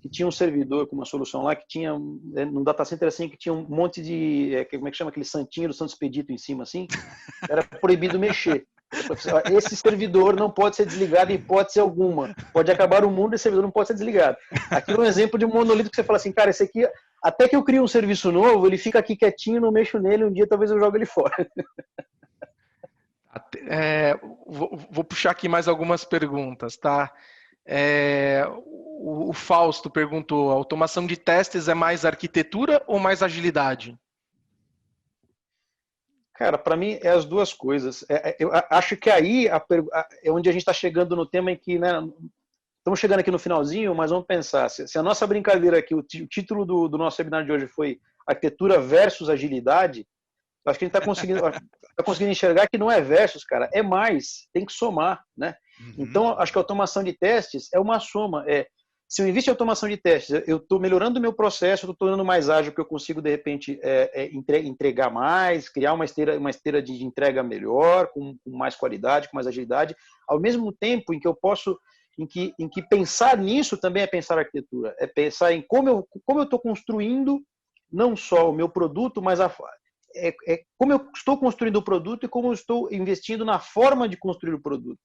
que tinha um servidor com uma solução lá que tinha, num data center assim, que tinha um monte de, como é que chama, aquele santinho do Santo Expedito em cima assim, era proibido mexer. Esse servidor não pode ser desligado em hipótese alguma. Pode acabar o mundo e esse servidor não pode ser desligado. Aquilo é um exemplo de um monolito que você fala assim, cara, esse aqui, até que eu crio um serviço novo, ele fica aqui quietinho, não mexo nele, um dia talvez eu jogue ele fora. Vou puxar aqui mais algumas perguntas, tá? O Fausto perguntou, a automação de testes é mais arquitetura ou mais agilidade? Cara, para mim é as duas coisas. Eu acho que aí é onde a gente está chegando no tema em que, né, estamos chegando aqui no finalzinho, mas vamos pensar, se a nossa brincadeira aqui, o título do nosso webinar de hoje foi arquitetura versus agilidade, acho que a gente está conseguindo enxergar que não é versus, cara, é mais, tem que somar, né? Então, acho que a automação de testes é uma soma. Se eu invisto em automação de testes, eu estou melhorando o meu processo, estou tornando mais ágil, porque eu consigo, de repente, entregar mais, criar uma esteira de entrega melhor, com mais qualidade, com mais agilidade, ao mesmo tempo em que eu posso, em que pensar nisso também é pensar arquitetura, é pensar em como eu estou construindo não só o meu produto, mas como eu estou construindo o produto e como eu estou investindo na forma de construir o produto.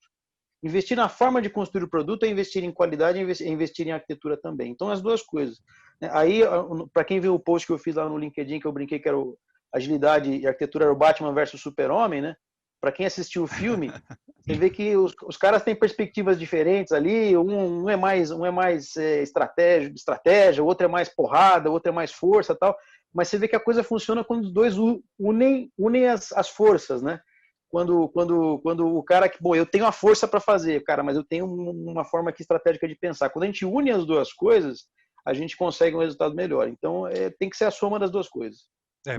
Investir na forma de construir o produto é investir em qualidade e investir em arquitetura também. Então, as duas coisas. Aí, para quem viu o post que eu fiz lá no LinkedIn, que eu brinquei que era agilidade e arquitetura era o Batman versus Super-Homem, né? Para quem assistiu o filme, você vê que os caras têm perspectivas diferentes ali. Um é mais estratégia, o outro é mais porrada, o outro é mais força, tal. Mas você vê que a coisa funciona quando os dois unem as forças, né? quando o cara que, bom, eu tenho a força para fazer, cara, mas eu tenho uma forma aqui estratégica de pensar. Quando a gente une as duas coisas, a gente consegue um resultado melhor. Então, tem que ser a soma das duas coisas.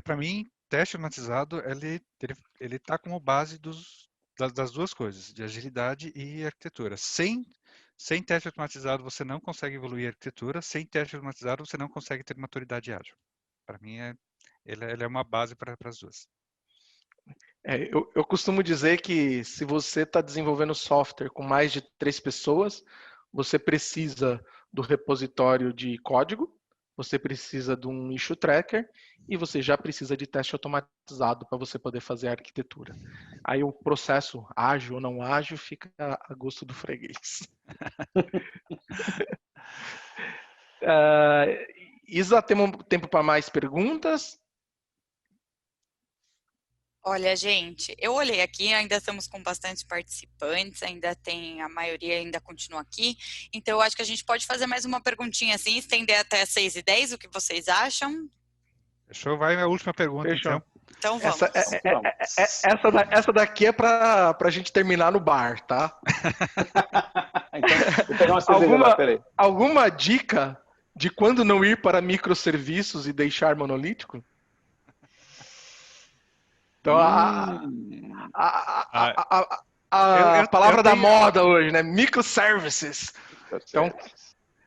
Para mim, teste automatizado, ele tá como base das duas coisas, de agilidade e arquitetura. Sem teste automatizado, você não consegue evoluir a arquitetura. Sem teste automatizado, você não consegue ter maturidade ágil. Para mim, ele é uma base para as duas. Eu costumo dizer que se você está desenvolvendo software com mais de 3 pessoas, você precisa do repositório de código, você precisa de um issue tracker e você já precisa de teste automatizado para você poder fazer a arquitetura. Aí o processo ágil ou não ágil fica a gosto do freguês. Isa, temos tempo para mais perguntas? Olha, gente, eu olhei aqui, ainda estamos com bastante participantes, ainda tem, a maioria ainda continua aqui, então eu acho que a gente pode fazer mais uma perguntinha assim, estender até 6h10, o que vocês acham? Fechou? Vai a última pergunta, Fechou. então. Então vamos. Essa daqui é para a gente terminar no bar, tá? Então, vou pegar uma cerveja lá, peraí. Alguma dica de quando não ir para microserviços e deixar monolítico? Então, a palavra da moda hoje, né? Microservices. Então,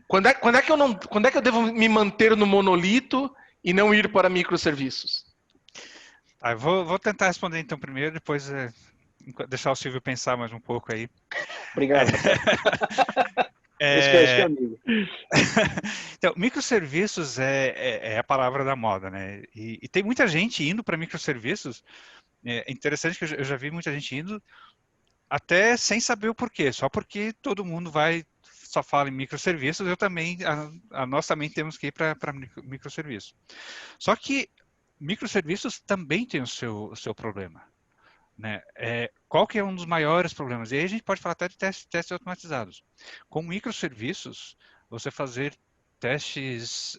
quando é que eu devo me manter no monolito e não ir para microserviços? Tá, vou tentar responder então primeiro, depois deixar o Silvio pensar mais um pouco aí. Obrigado. Esse é amigo. Então, microserviços é a palavra da moda, né? E tem muita gente indo para microserviços. É interessante que eu já vi muita gente indo até sem saber o porquê, só porque todo mundo só fala em microserviços, nós também temos que ir para microserviço. Só que microserviços também tem o seu problema, né? Qual que é um dos maiores problemas? E aí a gente pode falar até de testes automatizados. Com microserviços, você fazer testes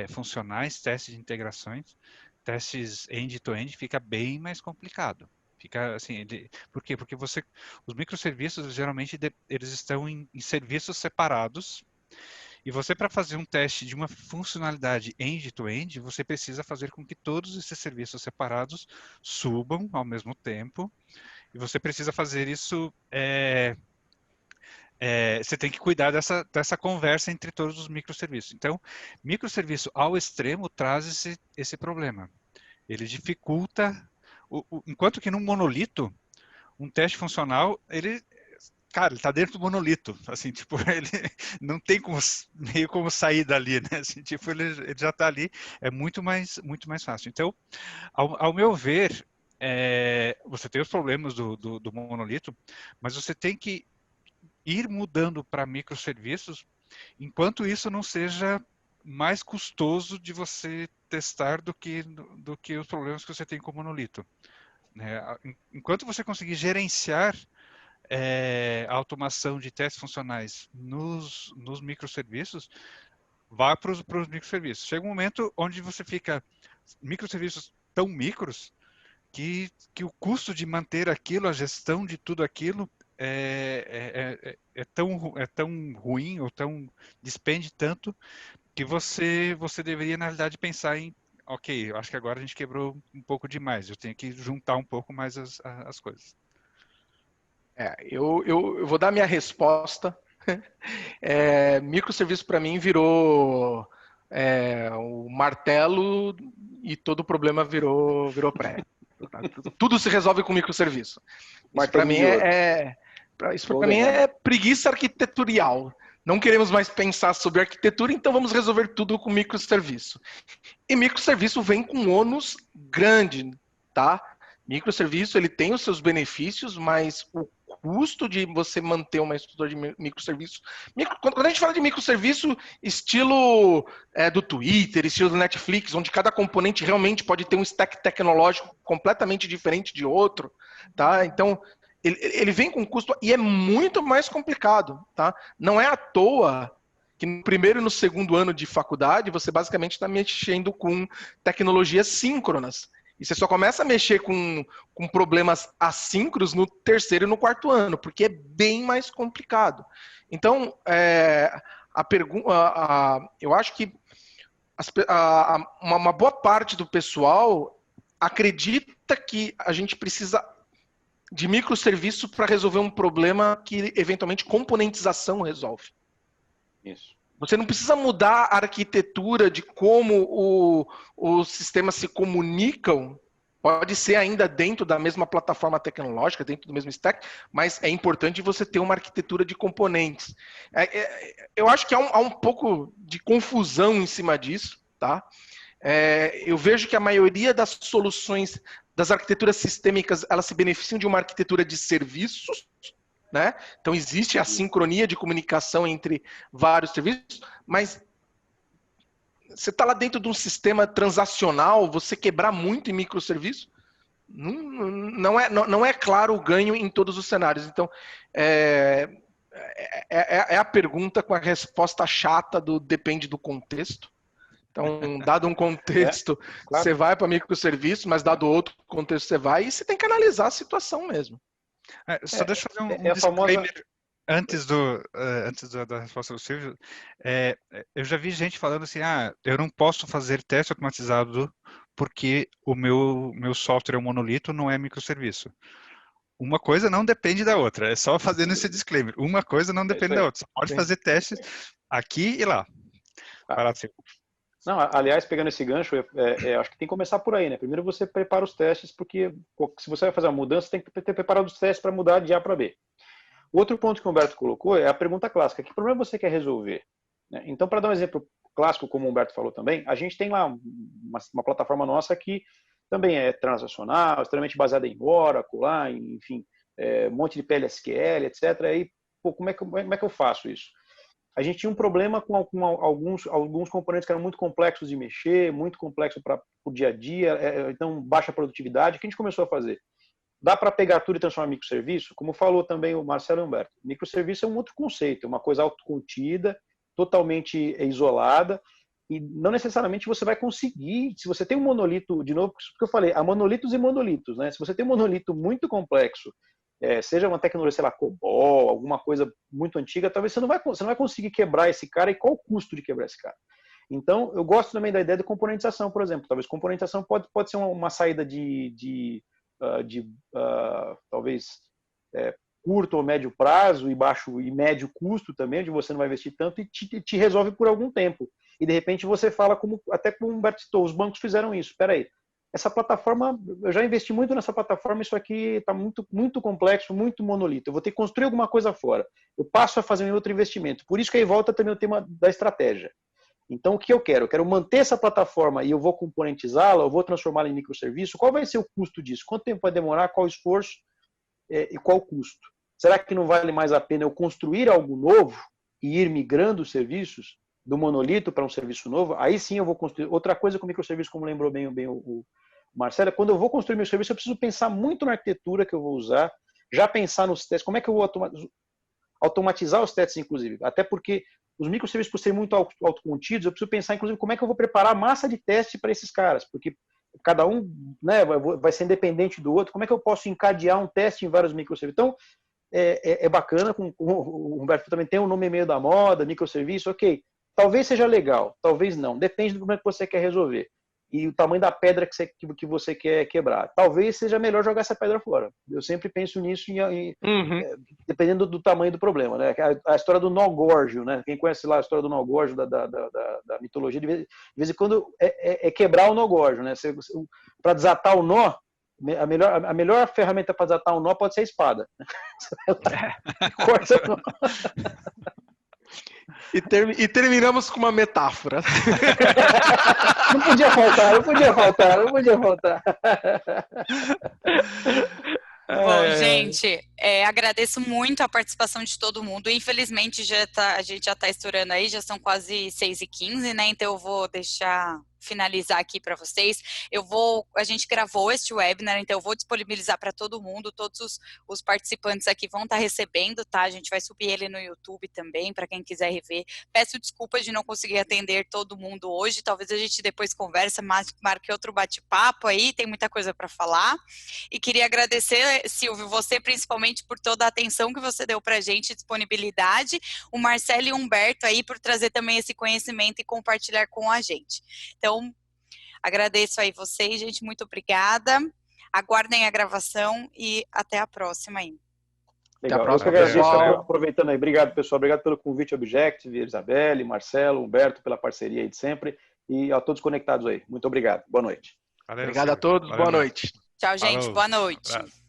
funcionais, testes de integrações, testes end-to-end fica bem mais complicado. Fica assim, por quê? Porque os microserviços geralmente eles estão em serviços separados. E você, para fazer um teste de uma funcionalidade end-to-end, você precisa fazer com que todos esses serviços separados subam ao mesmo tempo. E você precisa fazer isso. Você tem que cuidar dessa conversa entre todos os microserviços. Então, microserviço ao extremo traz esse problema. Ele dificulta. Enquanto que no monolito, um teste funcional, cara, ele está dentro do monolito, assim, tipo, ele não tem meio como sair dali, né, assim, tipo, ele já está ali, é muito mais fácil. Então, ao meu ver, você tem os problemas do monolito, mas você tem que ir mudando para microserviços, enquanto isso não seja mais custoso de você testar do que os problemas que você tem com o monolito, né? Enquanto você conseguir gerenciar a automação de testes funcionais nos microserviços, vá para os microserviços. Chega um momento onde você fica microserviços tão micros que o custo de manter aquilo, a gestão de tudo aquilo é tão ruim ou despende tanto que você deveria, na realidade, pensar em ok, eu acho que agora a gente quebrou um pouco demais, eu tenho que juntar um pouco mais as coisas. Eu vou dar minha resposta. Microserviço para mim virou o martelo e todo o problema virou prego. Tudo se resolve com microserviço. Isso para mim é preguiça arquitetural. Não queremos mais pensar sobre arquitetura, então vamos resolver tudo com microserviço. E microserviço vem com ônus grande, tá? Microserviço ele tem os seus benefícios, mas o custo de você manter uma estrutura de microserviço. Quando a gente fala de microserviço, estilo do Twitter, estilo do Netflix, onde cada componente realmente pode ter um stack tecnológico completamente diferente de outro, tá? Então, ele vem com custo e é muito mais complicado, tá? Não é à toa que no primeiro e no segundo ano de faculdade, você basicamente está mexendo com tecnologias síncronas. E você só começa a mexer com problemas assíncronos no terceiro e no quarto ano, porque é bem mais complicado. Então, eu acho que uma boa parte do pessoal acredita que a gente precisa de microserviço para resolver um problema que, eventualmente, componentização resolve. Isso. Você não precisa mudar a arquitetura de como os sistemas se comunicam. Pode ser ainda dentro da mesma plataforma tecnológica, dentro do mesmo stack, mas é importante você ter uma arquitetura de componentes. Eu acho que há um pouco de confusão em cima disso, tá? Eu vejo que a maioria das soluções das arquiteturas sistêmicas, elas se beneficiam de uma arquitetura de serviços, né? Então existe a sincronia de comunicação entre vários serviços, mas você está lá dentro de um sistema transacional, você quebrar muito em microserviço, não é claro o ganho em todos os cenários. Então, é a pergunta com a resposta chata do depende do contexto. Então, dado um contexto, claro. Você vai para microserviço, mas dado outro contexto, você vai e você tem que analisar a situação mesmo. Só deixa eu fazer um disclaimer antes da resposta do Silvio. Eu já vi gente falando assim, eu não posso fazer teste automatizado porque o meu software é um monolito, não é microserviço. Uma coisa não depende da outra, é só fazendo esse disclaimer. Uma coisa não depende da outra. Você pode fazer testes aqui e lá. Vai lá, Silvio. Não, aliás, pegando esse gancho, acho que tem que começar por aí, né? Primeiro você prepara os testes, porque se você vai fazer uma mudança, tem que ter preparado os testes para mudar de A para B. O outro ponto que o Humberto colocou é a pergunta clássica: que problema você quer resolver? Então, para dar um exemplo clássico, como o Humberto falou também, a gente tem lá uma plataforma nossa que também é transacional, extremamente baseada em Oracle, lá, enfim, um monte de PLSQL, etc. Aí, como é que eu faço isso? A gente tinha um problema com alguns componentes que eram muito complexos de mexer, muito complexos para o dia a dia, então baixa produtividade. O que a gente começou a fazer? Dá para pegar tudo e transformar em microserviço? Como falou também o Marcelo e o Humberto, microserviço é um outro conceito, é uma coisa autocontida, totalmente isolada, e não necessariamente você vai conseguir, se você tem um monolito, de novo, porque eu falei, há monolitos e monolitos, né? Se você tem um monolito muito complexo, seja uma tecnologia, sei lá, COBOL, alguma coisa muito antiga, talvez você não vai conseguir quebrar esse cara, e qual o custo de quebrar esse cara? Então, eu gosto também da ideia de componentização, por exemplo. Talvez componentização pode ser uma saída talvez curto ou médio prazo e baixo e médio custo também, onde você não vai investir tanto e te resolve por algum tempo. E de repente você fala, até como o Humberto citou, os bancos fizeram isso. Espera aí, essa plataforma, eu já investi muito nessa plataforma, isso aqui está muito, muito complexo, muito monolito. Eu vou ter que construir alguma coisa fora. Eu passo a fazer um outro investimento. Por isso que aí volta também o tema da estratégia. Então, o que eu quero? Eu quero manter essa plataforma e eu vou componentizá-la, eu vou transformá-la em microserviço. Qual vai ser o custo disso? Quanto tempo vai demorar? Qual o esforço e qual o custo? Será que não vale mais a pena eu construir algo novo e ir migrando os serviços do monolito para um serviço novo? Aí sim eu vou construir. Outra coisa com o microserviço, como lembrou bem o Marcelo, quando eu vou construir meu serviço, eu preciso pensar muito na arquitetura que eu vou usar, já pensar nos testes, como é que eu vou automatizar os testes, inclusive. Até porque os microserviços, por serem muito autocontidos, eu preciso pensar, inclusive, como é que eu vou preparar a massa de teste para esses caras, porque cada um, né, vai ser independente do outro. Como é que eu posso encadear um teste em vários microserviços? Então, é bacana, o Humberto também tem um nome meio da moda, microserviço, ok. Talvez seja legal, talvez não. Depende do problema que você quer resolver e o tamanho da pedra que você quer quebrar. Talvez seja melhor jogar essa pedra fora. Eu sempre penso nisso, dependendo do tamanho do problema. Né? A história do nó górgio, né? Quem conhece lá a história do nó górgio da mitologia, de vez em quando é quebrar o nó górgio. Né? Para desatar o nó, a melhor ferramenta para desatar um nó pode ser a espada. Corta o nó. E terminamos com uma metáfora. Não podia faltar. Bom, gente, agradeço muito a participação de todo mundo. Infelizmente, a gente já está estourando aí, já são quase 6h15, né? Então eu vou deixar finalizar aqui para vocês. A gente gravou este webinar, então eu vou disponibilizar para todo mundo, todos os participantes aqui vão estar recebendo, tá? A gente vai subir ele no YouTube também, para quem quiser rever. Peço desculpas de não conseguir atender todo mundo hoje, talvez a gente depois conversa, marque outro bate-papo aí, tem muita coisa para falar. E queria agradecer, Silvio, você principalmente por toda a atenção que você deu para a gente, disponibilidade, o Marcelo e o Humberto aí por trazer também esse conhecimento e compartilhar com a gente. Então, agradeço aí vocês, gente, muito obrigada. Aguardem a gravação e até a próxima aí. Legal. Até a próxima, pessoal. Aproveitando aí, obrigado, pessoal. Obrigado pelo convite, Objective, Isabelle, Marcelo, Humberto, pela parceria aí de sempre. E a todos conectados aí. Muito obrigado. Boa noite. Obrigado a todos. Boa noite. Tchau, gente. Falou. Boa noite.